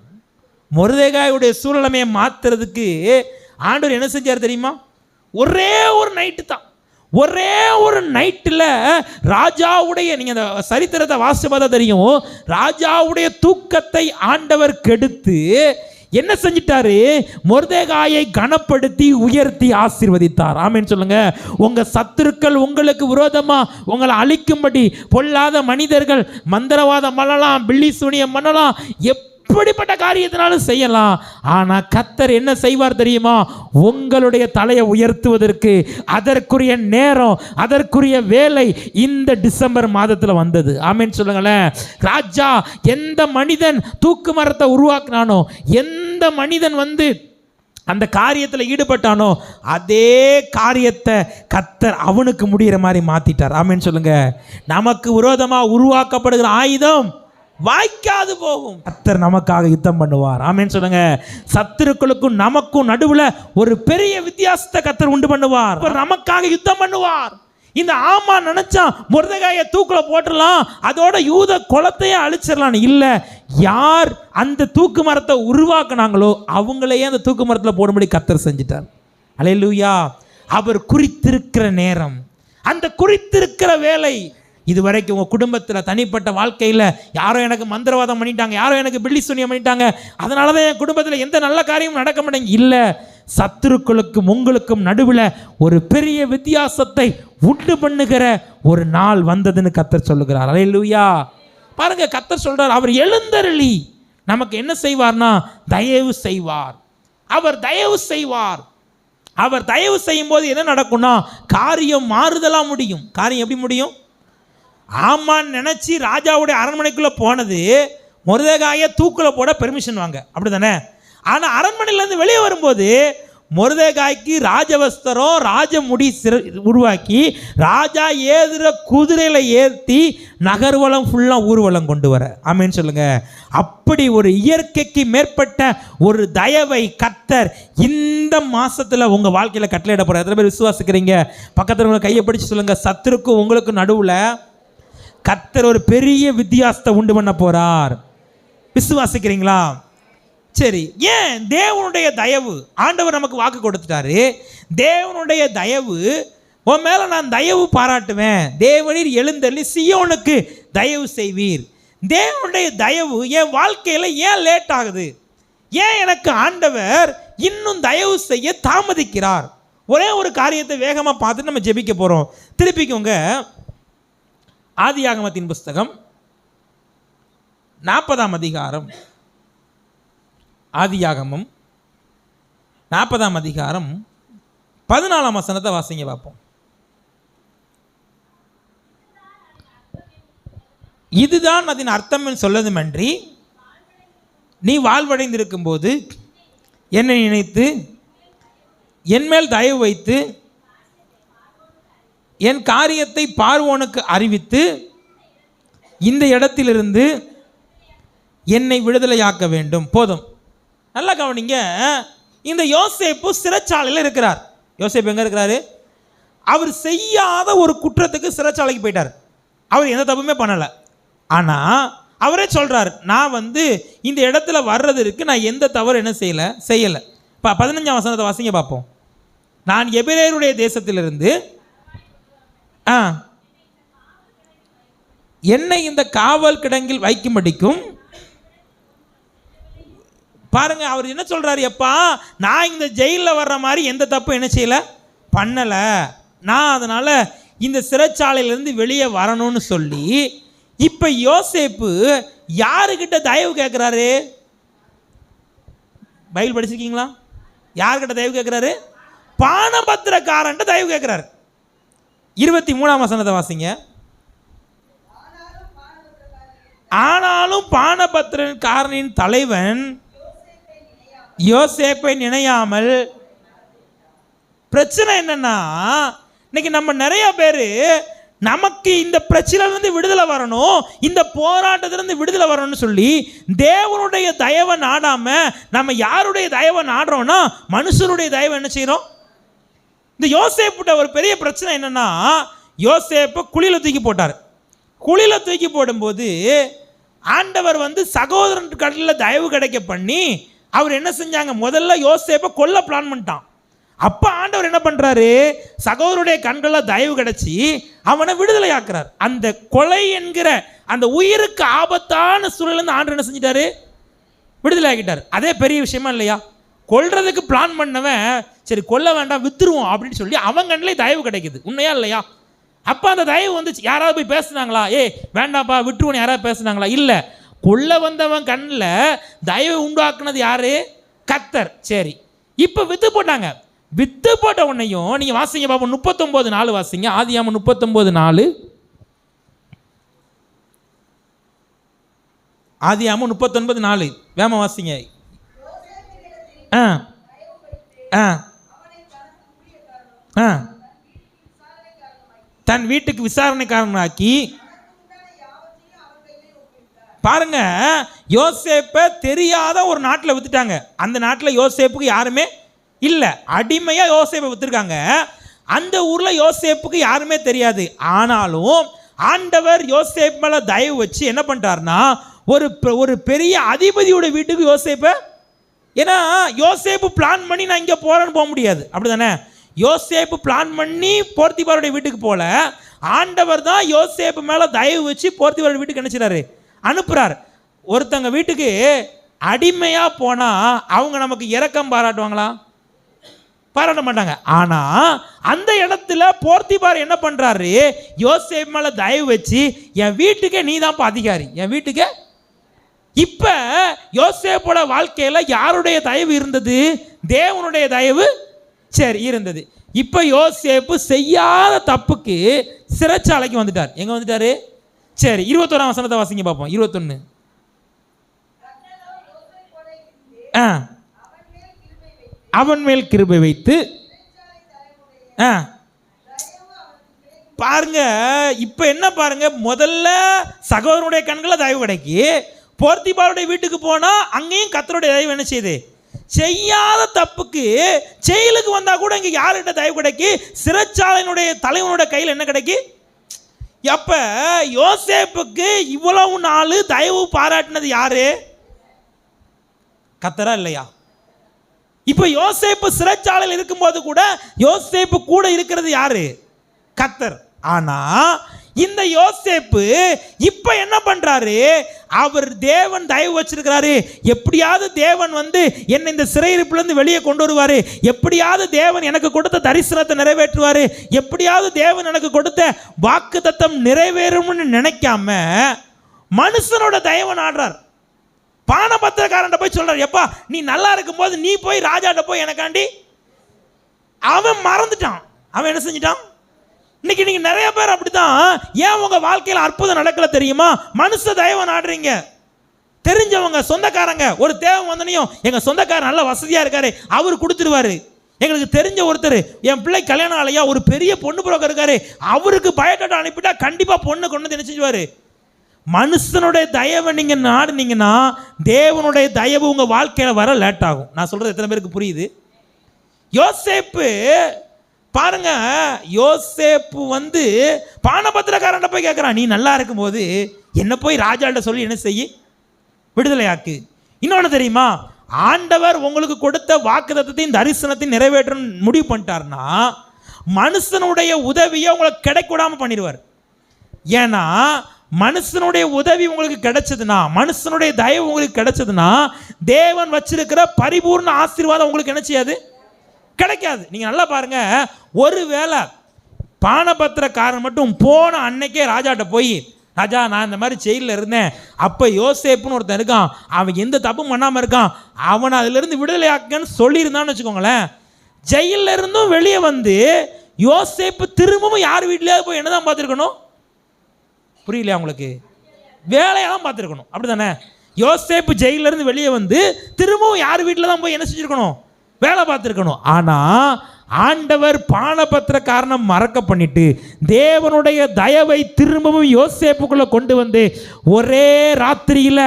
மொர்தெகாயுடைய சூழ்நிலைமையை மாத்துறதுக்கு ஆண்டவர் என்ன செஞ்சார் தெரியுமா? ஒரே ஒரு நைட்டு தான். ஒரே ஒரு நைட்டில் ராஜாவுடைய, நீங்கள் அந்த சரித்திரத்தை வாசிச்சு பார்த்தா தெரியும், ராஜாவுடைய தூக்கத்தை ஆண்டவர் கெடுத்து என்ன செஞ்சிட்டாரு, மொர்தெகாயை கனப்படுத்தி உயர்த்தி ஆசீர்வதித்தார். ஆமென் சொல்லுங்க. உங்க சத்துருக்கள் உங்களுக்கு விரோதமா உங்களை அழிக்கும்படி பொல்லாத மனிதர்கள் மந்திரவாதம் பண்ணலாம், பில்லி சூனியம் பண்ணலாம், எப்படிப்பட்ட காரியத்தினாலும் செய்யலாம். ஆனா கர்த்தர் என்ன செய்வார் தெரியுமா? உங்களுடைய தலையை உயர்த்துவதற்கு அதற்குரிய நேரம், அதற்குரிய வேலை இந்த டிசம்பர் மாதத்தில் வந்தது. ஆமென் சொல்லுங்களேன். ராஜா எந்த மனிதன் தூக்கு மரத்தை உருவாக்குனானோ, எந்த மனிதன் அந்த காரியத்தில் ஈடுபட்டானோ அதே காரியத்தை கர்த்தர் அவனுக்கு முடிகிற மாதிரி மாற்றிட்டார். ஆமென் சொல்லுங்க. நமக்கு விரோதமாக உருவாக்கப்படுகிற ஆயுதம் வாய்க்காது போகும். கர்த்தர் நமக்காக யுத்தம் பண்ணுவார். ஆமென் சொல்லுங்க. சத்துருக்களுக்கும் நமக்கும் நடுவில் ஒரு பெரிய வித்தியாசத்தை கர்த்தர் உண்டு பண்ணுவார். நமக்காக யுத்தம் பண்ணுவார். இந்த ஆமா நினைச்சா மொர்தெகாயை தூக்குல போட்டுடலாம், அதோட யூத குலத்தையே அழிச்சிடலாம். இல்லை, யார் அந்த தூக்கு மரத்தை உருவாக்குனாங்களோ அவங்களையே அந்த தூக்கு மரத்தில் போடும்படி கர்த்தர் செஞ்சிட்டார். அல்லேலூயா. அவர் குறித்திருக்கிற நேரம், அந்த குறித்திருக்கிற வேலை. இதுவரைக்கும் உங்கள் குடும்பத்தில் தனிப்பட்ட வாழ்க்கையில் யாரோ எனக்கு மந்திரவாதம் பண்ணிட்டாங்க, யாரோ எனக்கு பில்லி சூனியம் பண்ணிட்டாங்க, அதனால தான் என் குடும்பத்தில் எந்த நல்ல காரியமும் நடக்க மாட்டேங்க. இல்லை, சத்துருக்களுக்கும் உங்களுக்கும் நடுவில் ஒரு பெரிய வித்தியாசத்தை உண்டு பண்ணுகிற ஒரு நாள் வந்ததுன்னு கர்த்தர் சொல்லுகிறார். அல்லேலூயா. பாருங்க, கர்த்தர் சொல்றார், அவர் எழுந்தருளி நமக்கு என்ன செய்வார்னா தயவு செய்வார். அவர் தயவு செய்வார். அவர் தயவு செய்யும் போது என்ன நடக்கும்னா காரியம் மாறுதலாக முடியும். காரியம் எப்படி முடியும்? ஆமான்னு நினச்சி ராஜாவுடைய அரண்மனைக்குள்ளே போனது மொர்தெகாயை தூக்கில் போட பெர்மிஷன் வாங்க, அப்படி தானே? ஆனால் அரண்மனையிலேருந்து வெளியே வரும்போது மொர்தெகாய்க்கு ராஜவஸ்திரம் ராஜமுடி உருவாக்கி ராஜா ஏதுற குதிரையில் ஏற்றி நகர்வலம் ஃபுல்லாக ஊர்வலம் கொண்டு வர. ஆமென் சொல்லுங்க. அப்படி ஒரு இயற்கைக்கு மேற்பட்ட ஒரு தயவை கர்த்தர் இந்த மாசத்துல உங்க வாழ்க்கையில கட்டளையிட போறார். எத்தனை பேர் விசுவாசிக்கிறீங்க? பக்கத்தில் கையை பிடிச்சு சொல்லுங்க, சத்துருக்கும் உங்களுக்கு நடுவில் கர்த்தர் ஒரு பெரிய வித்தியாசத்தை உண்டு பண்ண போறார். விசுவாசிக்கிறீங்களா? சரி, ஏன்? தேவனுடைய தயவு. ஆண்டவர் நமக்கு வாக்கு கொடுத்துட்டாரு. தேவனுடைய தயவு, உன் மேலே நான் தயவு பாராட்டுவேன். தேவனீர் எழுந்தருளி சீயோனுக்கு தயவு செய்வீர். தேவனுடைய தயவு என் வாழ்க்கையில் ஏன் லேட் ஆகுது? ஏன் எனக்கு ஆண்டவர் இன்னும் தயவு செய்ய தாமதிக்கிறார்? ஒரே ஒரு காரியத்தை வேகமாக பார்த்து நம்ம ஜெபிக்க போகிறோம். திருப்பிக்கோங்க, ஆதியாகமத்தின் புஸ்தகம் 40ஆம் அதிகாரம். ஆதியாகமம் 40ஆம் அதிகாரம் 14ஆம் வசனத்தை வாசிங்க பார்ப்போம். இதுதான் அதன் அர்த்தம் சொல்லதுமன்றி, நீ வாழ்வடைந்திருக்கும் போது என்னை நினைத்து என் மேல் தயவு வைத்து என் காரியத்தை பார்வோனுக்கு அறிவித்து இந்த இடத்திலிருந்து என்னை விடுதலையாக்க வேண்டும். போதும், நல்லா கவனிங்க. இந்த யோசேப்பு சிறைச்சாலையில் இருக்கிறார். யோசேப்பு எங்கே இருக்கிறாரு? அவர் செய்யாத ஒரு குற்றத்துக்கு சிறைச்சாலைக்கு போயிட்டார். அவர் எந்த தப்புமே பண்ணலை. ஆனால் அவரே சொல்கிறார், நான் இந்த இடத்துல வர்றதுக்கு நான் எந்த தவறு என்ன செய்யலை. இப்போ 15ஆம் வசனத்தை வாசிங்க பார்ப்போம். நான் எபிரேயருடைய தேசத்திலிருந்து என்னை இந்த காவல் கிடங்கில் வைக்கும்படிக்கும். பாருங்க, அவர் என்ன சொல்றாரு? எப்பா, நான் இந்த ஜெயிலில் வர்ற மாதிரி எந்த தப்பு என்ன செய்யலை, பண்ணலை. நான் அதனால இந்த சிறைச்சாலையிலேருந்து வெளியே வரணும்னு சொல்லி இப்போ யோசேப்பு யாருக்கிட்ட தயவு கேட்குறாரு? பைபிள் படிச்சிருக்கீங்களா? யாருக்கிட்ட தயவு கேட்குறாரு? பானபத்திரக்காரன்ட்ட தயவு கேட்குறாரு. 23ஆம் வசனத்தை வாசிங்க. ஆனாலும் பானபத்திரக்காரனின் தலைவன் யோசேப்பை நினையாமல். பிரச்சனை என்னன்னா, இன்னைக்கு நம்ம நிறைய பேர் நமக்கு இந்த பிரச்சனையிலிருந்து விடுதலை வரணும், இந்த போராட்டத்திலிருந்து விடுதலை வரணும்னு சொல்லி தேவனுடைய தயவை நாடாம நம்ம யாருடைய தயவை நாடுறோம்னா மனுஷருடைய தயவை என்ன செய்யறோம்? இந்த யோசேப்புட்ட ஒரு பெரிய பிரச்சனை என்னன்னா, யோசேப்பை குழியில் தூக்கி போட்டார். குழியில் தூக்கி போடும்போது ஆண்டவர் சகோதரன் கடலில் தயவு கிடைக்க பண்ணி அவர் என்ன செஞ்சாங்க? முதல்ல யோசேப்பை கொல்ல பிளான் பண்ணிட்டான். அப்போ ஆண்டவர் என்ன பண்ணுறாரு? சகோதரருடைய கண்களில் தயவு கிடைச்சி அவனை விடுதலை ஆக்குறார். அந்த கொலை என்கிற அந்த உயிருக்கு ஆபத்தான சூழலேருந்து ஆண்டவர் என்ன செஞ்சிட்டாரு? விடுதலை ஆக்கிட்டார். அதே பெரிய விஷயமா இல்லையா? கொல்றதுக்கு பிளான் பண்ணவன் சரி கொல்ல வேண்டாம் வித்துருவோம் அப்படின்னு சொல்லி அவன் கண்ணிலே தயவு கிடைக்குது. உண்மையா இல்லையா? அப்போ அந்த தயவு யாராவது போய் பேசுனாங்களா? வேண்டாம்ப்பா விட்டுருவோன்னு யாராவது பேசுனாங்களா? இல்லை. கொல்ல வந்தவன் கண்ணில் தயவு உண்டாக்குனது யாரு? கர்த்தர். சரி, இப்போ வித்து போட்டாங்க. வித்து போட்ட உடனேயும் நீங்கள் வாசிங்க பாப்போம். 39:4 வாசிங்க. ஆதியாகமம் 39:4. ஆதியாகமம் 39:4 வேமா வாசிங்க. ஆ ஆ தன் வீட்டுக்கு விசாரணைக்காரனாக்கி பாருங்க, யோசேப்பை தெரியாத ஒரு நாட்டில் வித்துட்டாங்க. அந்த நாட்டில் யோசேப்புக்கு யாருமே இல்லை, அடிமையா யோசேப்பை வித்துருக்காங்க. அந்த ஊர்ல யோசேப்புக்கு யாருமே தெரியாது. ஆனாலும் ஆண்டவர் யோசேப்பு மேல தயவு வச்சு என்ன பண்ணிட்டாருன்னா, ஒரு பெரிய அதிபதியோட வீட்டுக்கு யோசேப்பை, ஏன்னா யோசேப்பு பிளான் பண்ணி நான் இங்கே போகிறேன்னு போக முடியாது, அப்படிதானே? யோசேப்பு பிளான் பண்ணி போர்த்திபாருடைய வீட்டுக்கு போல, ஆண்டவர் தான் யோசேப்பு மேலே தயவு வச்சு போர்த்திபாருடைய வீட்டுக்கு நினைச்சிடாரு, அனுப்புகிறார். ஒருத்தங்க வீட்டுக்கு அடிமையாக போனால் அவங்க நமக்கு இரக்கம் பாராட்டுவாங்களா? பாராட்ட மாட்டாங்க. ஆனால் அந்த இடத்துல போர்த்திபார் என்ன பண்ணுறாரு, யோசேப்பு மேலே தயவு வச்சு என் வீட்டுக்கே நீ தான்ப்பா அதிகாரி, என் வீட்டுக்கே. இப்போ யோசேப்போட வாழ்க்கையில் யாருடைய தயவு இருந்தது? தேவனுடைய தயவு சரி இருந்தது. இப்போ யோசேப்பு செய்யாத தப்புக்கு சிறைச்சாலைக்கு வந்துட்டார். எங்கே வந்துட்டாரு? சரி, 21ஆம் வசனத்தை வாசிங்க பார்ப்போம். 21. அவன் மேல் கிருபை வைத்து பாருங்க. இப்போ என்ன பாருங்க, முதல்ல சகோதரனுடைய கண்களை தயவு கிடைக்கி, போர்த்திபாருடைய வீட்டுக்கு போனால் அங்கேயும் கர்த்தருடைய தயவு என்ன செய்யுது? செய்யாத தப்புக்கு செயலுக்கு வந்தால் கூட இங்கே யார்கிட்ட தயவு கிடைக்கி? சிறைச்சாலையினுடைய தலைவனுடைய கையில் என்ன கிடைக்கி? அப்ப யோசேப்புக்கு இவ்வளவு நாள் தயவு பாராட்டினது யாரு? கர்த்தரா இல்லையா? இப்ப யோசேப்பு சிறைச்சாலையில் இருக்கும்போது கூட யோசேப்பு கூட இருக்கிறது யாரு? கர்த்தர். ஆனா இந்த யோசேப்பு இப்ப என்ன பண்றாரு? அவர் தேவன் தயவு வச்சிருக்கிறாரு, எப்படியாவது தேவன் என்னை இந்த சிறையிருப்பிலிருந்து வெளியே கொண்டு வருவாரு, எப்படியாவது தேவன் எனக்கு கொடுத்த தரிசனத்தை நிறைவேற்றுவாரு, எப்படியாவது தேவன் எனக்கு கொடுத்த வாக்குத்தத்தம் நிறைவேறும்னு நினைக்காம மனுஷனோட தயவை நாடுறார். பானபத்திரக்காரன் போய் சொல்றாரு, எப்பா நீ நல்லா இருக்கும்போது நீ போய் ராஜாட்ட போய் எனக்காண்டி. அவன் மறந்துட்டான். அவன் என்ன செஞ்சிட்டான்? இன்னைக்கு நீங்க நிறைய பேர் அப்படித்தான். ஏன் உங்க வாழ்க்கையில் அற்புதம் நடக்கல தெரியுமா? மனுஷ தயவை நாடுறீங்க. தெரிஞ்சவங்க சொந்தக்காரங்க ஒரு தேவை வந்தனையும், எங்க சொந்தக்காரர் நல்ல வசதியா இருக்காரு, அவர் கொடுத்துருவாரு. எங்களுக்கு தெரிஞ்ச ஒருத்தர், என் பிள்ளை கல்யாணம் ஆலையா, ஒரு பெரிய பொண்ணு புரோக்கர் இருக்காரு, அவருக்கு பயோடாட்டா அனுப்பிட்டா கண்டிப்பா பொண்ணு கொண்டு என்ன செஞ்சுவாரு. மனுஷனுடைய தயவை நீங்க நாடுனீங்கன்னா தேவனுடைய தயவு உங்க வாழ்க்கையில வர லேட் ஆகும். நான் சொல்றது எத்தனை பேருக்கு புரியுது? யோசேப்பு பாருங்க, யோசேப்பு பானபத்திரக்காரன் போய் கேட்குறான், நீ நல்லா இருக்கும்போது என்ன போய் ராஜாட்ட சொல்லி என்ன செய்ய? விடுதலையாக்கு. இன்னொன்று தெரியுமா? ஆண்டவர் உங்களுக்கு கொடுத்த வாக்குத்தத்தத்தையும் தரிசனத்தையும் நிறைவேற்ற முடிவு பண்ணிட்டார்னா மனுஷனுடைய உதவியை உங்களுக்கு கிடைக்கூடாம பண்ணிடுவார். ஏன்னா மனுஷனுடைய உதவி உங்களுக்கு கிடைச்சதுன்னா, மனுஷனுடைய தயவு உங்களுக்கு கிடைச்சதுன்னா தேவன் வச்சிருக்கிற பரிபூர்ண ஆசீர்வாதம் உங்களுக்கு என்ன செய்யாது? கிடைக்காது. நீங்க நல்லா பாருங்க, ஒருவேளை பானபத்திரக்காரன் மட்டும் போன அன்னைக்கே ராஜாட்ட போய், ராஜா நான் இந்த மாதிரி ஜெயிலில் இருந்தேன், அப்போ யோசேப்புன்னு ஒருத்தன் இருக்கான், அவன் எந்த தப்பும் பண்ணாமல் இருக்கான், அவனை அதிலிருந்து விடுதலை ஆக்குன்னு சொல்லியிருந்தான்னு வச்சுக்கோங்களேன், ஜெயிலில் இருந்தும் வெளியே யோசேப்பு திரும்பவும் யார் வீட்டிலேயாவது போய் என்னதான் பார்த்துருக்கணும்? புரியலையா உங்களுக்கு? வேலையாக தான் பார்த்துருக்கணும், அப்படி தானே? யோசேப்பு ஜெயிலிருந்து வெளியே திரும்பவும் யார் வீட்டில் தான் போய் என்ன செஞ்சுருக்கணும்? வேலை பார்த்துருக்கணும். ஆனால் ஆண்டவர் பானபத்திரக்காரனை மறக்க பண்ணிட்டு தேவனுடைய தயவை திரும்பவும் யோசேப்புக்குள்ள கொண்டு ஒரே ராத்திரியில்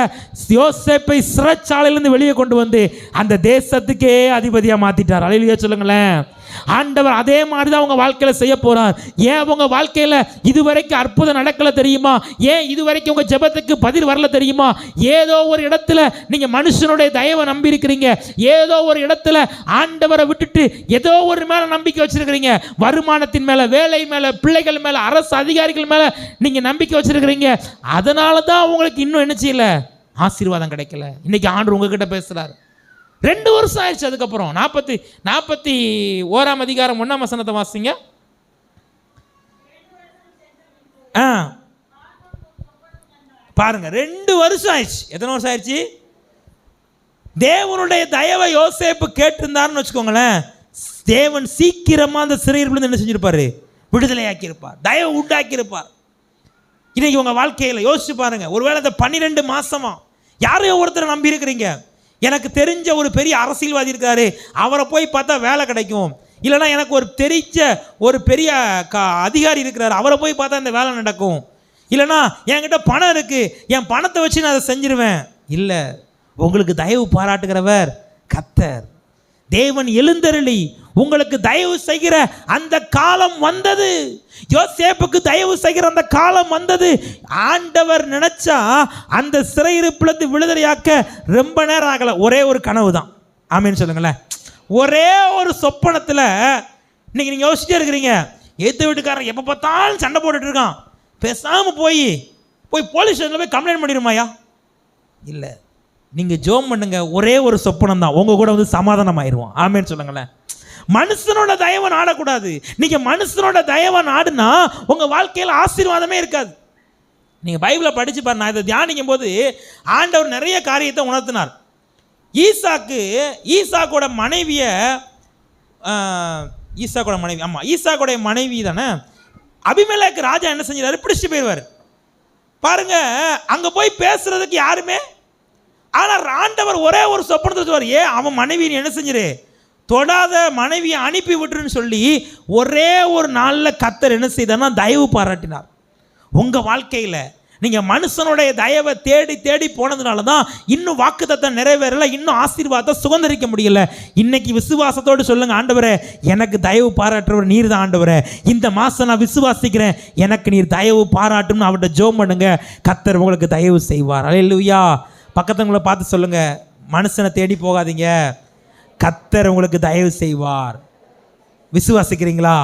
யோசேப்பை சிறைச்சாலையிலிருந்து வெளியே கொண்டு அந்த தேசத்துக்கே அதிபதியாக மாற்றிட்டார். அல்லேலூயா சொல்லுங்களேன். ஆண்டவர் அதே மாதிரி தான் உங்கள் வாழ்க்கையில் செய்ய போகிறார். ஏன் உங்கள் வாழ்க்கையில் இதுவரைக்கும் அற்புதம் நடக்கலை தெரியுமா? ஏன் இதுவரைக்கும் உங்கள் ஜெபத்துக்கு பதில் வரல தெரியுமா? ஏதோ ஒரு இடத்துல நீங்கள் மனுஷனுடைய தயவை நம்பி இருக்கிறீங்க, ஏதோ ஒரு இடத்துல ஆண்டவரை விட்டுட்டு ஏதோ ஒரு மேலே நம்பிக்கை வச்சிருக்கிறீங்க, வருமானத்தின் மேலே, வேலை மேலே, பிள்ளைகள் மேலே, அரசு அதிகாரிகள் மேலே நீங்கள் நம்பிக்கை வச்சிருக்கிறீங்க. அதனால தான் உங்களுக்கு இன்னும் என்ன செய்யல? ஆசீர்வாதம் கிடைக்கல. இன்னைக்கு ஆண்டவர் உங்ககிட்ட பேசுகிறார். 2 வருஷம் ஆயிடுச்சு. அதுக்கப்புறம் 41ஆம் அதிகாரம் 1ஆம் வசனத்தை வாசிங்க. பாருங்க, 2 வருஷம் ஆயிடுச்சு. எத்தனை வருஷம் ஆயிடுச்சு? தேவனுடைய தயவை யோசேப்பு கேட்டிருந்தாருன்னு வச்சுக்கோங்களேன், தேவன் சீக்கிரமா அந்த சிறையிலிருந்து என்ன செஞ்சிருப்பாரு? விடுதலையாக்கி இருப்பார், தயவு உண்டாக்கி இருப்பார். இன்னைக்கு உங்க வாழ்க்கையில் யோசிச்சு பாருங்க, ஒருவேளை இந்த 12 மாசமா யாரையோ ஒருத்தரை நம்பி இருக்கிறீங்க, எனக்கு தெரிஞ்ச ஒரு பெரிய அரசியல்வாதி இருக்காரு, அவரை போய் பார்த்தா வேலை கிடைக்கும். இல்லைனா எனக்கு ஒரு தெரிஞ்ச ஒரு பெரிய அதிகாரி இருக்கிறார், அவரை போய் பார்த்தா இந்த வேலை நடக்கும். இல்லைனா என்கிட்ட பணம் இருக்குது, என் பணத்தை வச்சு நான் அதை செஞ்சிருவேன். இல்லை, உங்களுக்கு தயவு பாராட்டுகிறவர் கர்த்தர். தேவன் எழுந்தருளி உங்களுக்கு தயவு செய்கிற அந்த காலம் வந்தது. யோசேப்புக்கு தயவு செய்கிற அந்த காலம் வந்தது. ஆண்டவர் நினைச்சா அந்த சிறையிருப்பிலிருந்து விடுதலையாக்க ரொம்ப நேரம் ஆகலை. ஒரே ஒரு கனவு தான். ஆமேன்னு சொல்லுங்களேன். ஒரே ஒரு சொப்பனத்தில் இன்னைக்கு நீங்கள் யோசிச்சுட்டே இருக்கிறீங்க, எதிர்த்து வீட்டுக்காரன் எப்போ பார்த்தாலும் சண்டை போட்டுட்டு இருக்கான், பேசாமல் போய் போலீஸ் ஸ்டேஷனில் போய் கம்ப்ளைண்ட் பண்ணிடுமாயா? இல்லை, நீங்கள் ஜோம் பண்ணுங்க. ஒரே ஒரு சொப்பனம் தான், உங்கள் கூட வந்து சமாதானம் ஆயிடுவோம். ஆமேன்னு சொல்லுங்களேன். மனுஷனோட தயவை நாடக்கூடாது. நீங்கள் மனுஷனோட தயவை நாடுனா உங்கள் வாழ்க்கையில் ஆசீர்வாதமே இருக்காது. நீங்கள் பைபிளை படித்து பாருங்க. நான் இதை தியானிக்கும் போது ஆண்டவர் நிறைய காரியத்தை உணர்த்தினார். ஈசாக்கோட மனைவியை, ஈசாக்கோடைய மனைவி தானே அபிமெலேக்கு ராஜா என்ன செஞ்சாரு? பிடிச்சிட்டு போயிடுவார் பாருங்க. அங்கே போய் பேசுறதுக்கு யாருமே, ஆனால் ஆண்டவர் ஒரே ஒரு சொப்பனத்தில் சொல்வார், அவன் மனைவி என்ன செஞ்சிரு, தொடாத, மனைவியை அனுப்பி விட்டுருன்னு சொல்லி ஒரே ஒரு நாளில் கர்த்தர் என்ன செய்தார்னா தயவு பாராட்டினார். உங்கள் வாழ்க்கையில் நீங்கள் மனுஷனுடைய தயவை தேடி தேடி போனதுனால தான் இன்னும் வாக்குத்தத்தம் நிறைவேறலை, இன்னும் ஆசீர்வாதத்தை சுதந்திரிக்க முடியல. இன்னைக்கு விசுவாசத்தோடு சொல்லுங்கள், ஆண்டவரே எனக்கு தயவு பாராட்டுறவர் நீர் தான் ஆண்டவரே, இந்த மாதம் நான் விசுவாசிக்கிறேன், எனக்கு நீர் தயவு பாராட்டும்னு அவர்கிட்ட ஜெபம் பண்ணுங்க. கர்த்தர் உங்களுக்கு தயவு செய்வார். அல்லேலூயா. பக்கத்தவங்களை பார்த்து சொல்லுங்கள், மனுஷனை தேடி போகாதீங்க, கர்த்தர் உங்களுக்கு தயவு செய்வார். விசுவாசிக்கிறீங்களா?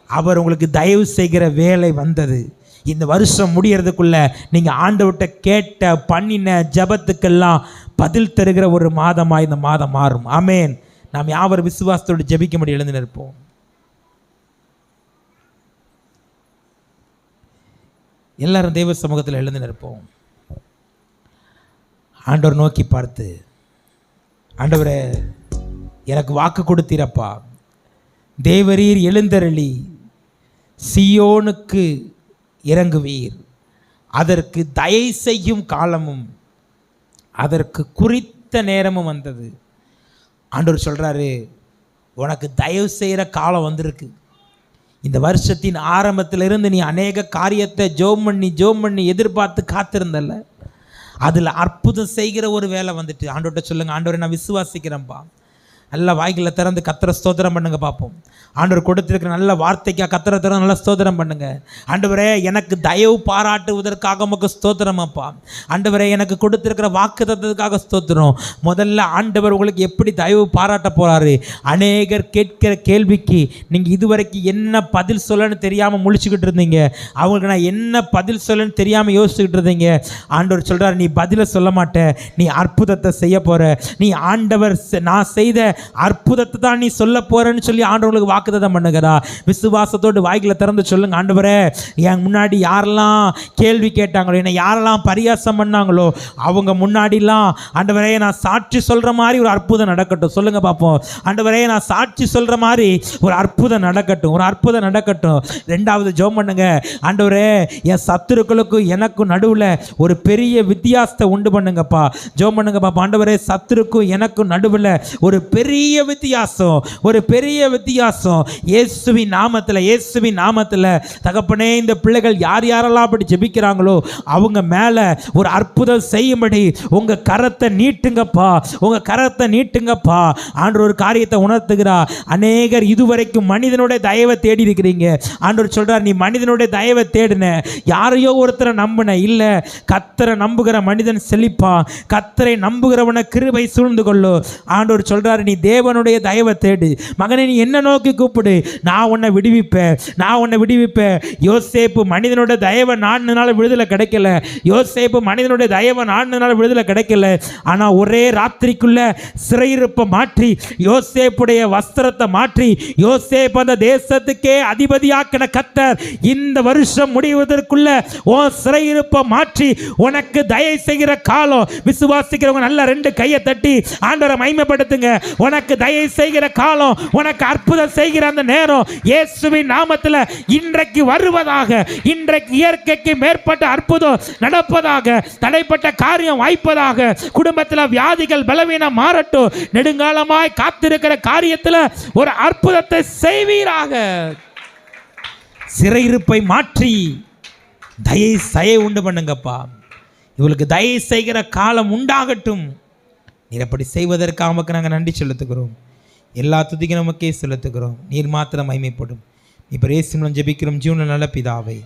அவர் உங்களுக்கு தயவு செய்கிற வேலை வந்தது. இந்த வருஷம் முடியறதுக்குள்ள நீங்கள் ஆண்டவர்கிட்ட கேட்ட பண்ணின ஜபத்துக்கெல்லாம் பதில் தருகிற ஒரு மாதமாக இந்த மாதம் மாறும். ஆமேன். நாம் யாவர் விசுவாசத்தோடு ஜெபிக்க முடியும். எழுந்து நிற்போம். எல்லாரும் தெய்வ சமூகத்தில் எழுந்து நிற்போம். ஆண்டவர் நோக்கி பார்த்து, ஆண்டவரே எனக்கு வாக்கு கொடுத்தீரப்பா, தேவரீர் எழுந்தருளி சீயோனுக்கு இறங்குவீர், அதற்கு தயை செய்யும் காலமும் அதற்கு குறித்த நேரமும் வந்தது. ஆண்டவர் சொல்கிறாரு, உனக்கு தயவு செய்கிற காலம் வந்திருக்கு. இந்த வருஷத்தின் ஆரம்பத்திலிருந்து நீ அநேக காரியத்தை ஜோம் பண்ணி எதிர்பார்த்து காத்திருந்தல்ல, அதில் அற்புதம் செய்கிற ஒரு வேலை வந்துட்டு. ஆண்டவர்கிட்ட சொல்லுங்கள், ஆண்டவரை நான் விசுவாசிக்கிறேன்ப்பா. நல்ல வாய்களை திறந்து கர்த்தரை ஸ்தோத்திரம் பண்ணுங்க பார்ப்போம். ஆண்டவர் கொடுத்திருக்கிற நல்ல வார்த்தைக்காக கர்த்தரை திறந்து நல்லா ஸ்தோத்திரம் பண்ணுங்க. ஆண்டவரே எனக்கு தயவு பாராட்டுவதற்காக உமக்கு ஸ்தோத்திரமாப்பா. ஆண்டவரே எனக்கு கொடுத்திருக்கிற வாக்குத்தத்தத்துக்காக ஸ்தோத்திரம். முதல்ல ஆண்டவர் உங்களுக்கு எப்படி தயவு பாராட்ட போறாரு? அநேகர் கேட்கிற கேள்விக்கு நீங்கள் இதுவரைக்கும் என்ன பதில் சொல்லன்னு தெரியாமல் முழிச்சுக்கிட்டு இருந்தீங்க. அவங்களுக்கு நான் என்ன பதில் சொல்லன்னு தெரியாமல் யோசிச்சுக்கிட்டு இருந்தீங்க. ஆண்டவர் சொல்கிறார், நீ பதிலை சொல்ல மாட்ட, நீ அற்புதத்தை செய்ய போகிற. நீ ஆண்டவர் நான் செய்த அற்புதத்தை தான் நீ சொல்ல போறேன்னு சொல்லி ஆண்டவர்களுக்கு வாக்குத்தத்தம் பண்ணுகிறா. விசுவாசத்தோடு வாய்களை திறந்து சொல்லுங்க, ஆண்டவரே என் முன்னாடி யாரெல்லாம் கேள்வி கேட்டாங்களோ, என்னை யாரெல்லாம் பரியாசம் பண்ணாங்களோ, அவங்க முன்னாடிலாம் ஆண்டவரே நான் சாட்சி சொல்கிற மாதிரி ஒரு அற்புதம் நடக்கட்டும். சொல்லுங்க பார்ப்போம். ஆண்டவரே நான் சாட்சி சொல்கிற மாதிரி ஒரு அற்புதம் நடக்கட்டும், ஒரு அற்புதம் நடக்கட்டும். ரெண்டாவது ஜெபம் பண்ணுங்க, ஆண்டவரே என் சத்துருக்களுக்கும் எனக்கும் நடுவில் ஒரு பெரிய வித்தியாசத்தை உண்டு பண்ணுங்கப்பா. ஜெபம் பண்ணுங்க பாப்பா. ஆண்டவரே சத்துருக்கும் எனக்கும் நடுவில் ஒரு பெரிய வித்தியாசம், ஒரு பெரிய வித்தியாசம் இயேசுவின் நாமத்தில் தகப்பனே, இந்த பிள்ளைகள் யார் யாரெல்லாம் அப்படி ஜெபிக்கிறாங்களோ அவங்க மேல ஒரு அற்புதம் செய்யும்படி உங்க கரத்தை நீட்டுங்கப்பா, உங்க கரத்தை நீட்டுங்கப்பா. ஆண்டவர் ஒரு காரியத்தை உணர்த்துகிறார். அநேகர் இதுவரைக்கும் மனிதனுடைய தயவை தேடி இருக்கிறீங்க. ஆண்டவர் சொல்றார், நீ மனிதனுடைய தயவை தேடின, யாரையோ ஒருத்தரை நம்பின இல்ல, கர்த்தரை நம்புகிற மனிதன் செழிப்பான், கர்த்தரை நம்புகிறவனை கிருபை சூழ்ந்து கொள்ளு. ஆண்டவர் சொல்றாரு, நீ தேவனுடைய தயவை தேடு மகனே, நீ என்ன நோக்கி கூப்பிடு, நான் உன்னை விடுவிப்பேன். யோசேப்பு மனிதனுடைய தயவை நாடுனால விடுதலை கிடைக்கல, யோசேப்பு மனிதனுடைய தயவை நாடுனால விடுதலை கிடைக்கல. ஆனா ஒரே ராத்திரிக்குள்ள சிறையிருப்பை மாற்றி, யோசேப்புடைய வஸ்திரத்தை மாற்றி, யோசேப்பு அந்த தேசத்துக்கே அதிபதியாக்கின கர்த்தர் இந்த வருஷம் முடிவதற்குள்ள உன் சிறையிருப்பை மாற்றி உனக்கு தயை செய்கிற காலம். விசுவாசிக்கிறவங்க நல்ல ரெண்டு கையை தட்டி ஆண்டவரை மகிமைப்படுத்துங்க. உனக்கு தயை செய்கிற காலம், உனக்கு அற்புதம் செய்கிற அந்த நேரம் இயேசுவின் நாமத்தில் இன்றைக்கு வருவதாக. இன்றைக்கு இயற்கைக்கு மேற்பட்ட அற்புதம் நடப்பதாக. தடைப்பட்ட காரியம் வாய்ப்பதாக. குடும்பத்தில் வியாதிகள் பலவீனம் மாறட்டும். நெடுங்காலமாய் காத்திருக்கிற காரியத்தில் ஒரு அற்புதத்தை செய்வீராக. சிறையிருப்பை மாற்றி தயை உண்டு பண்ணுங்கப்பா. இவளுக்கு தயை செய்கிற காலம் உண்டாகட்டும். நீர் அப்படி செய்வதற்காக நமக்கு நாங்கள் நன்றி செலுத்துகிறோம். எல்லா துதிக்கும் நமக்கே செலுத்துகிறோம். நீர் மாத்திரம் மகிமைப்படும். இப்போ இயேசுவின் மூலம் ஜெபிக்கிறோம் ஜீவனுள்ள நல்ல பிதாவே.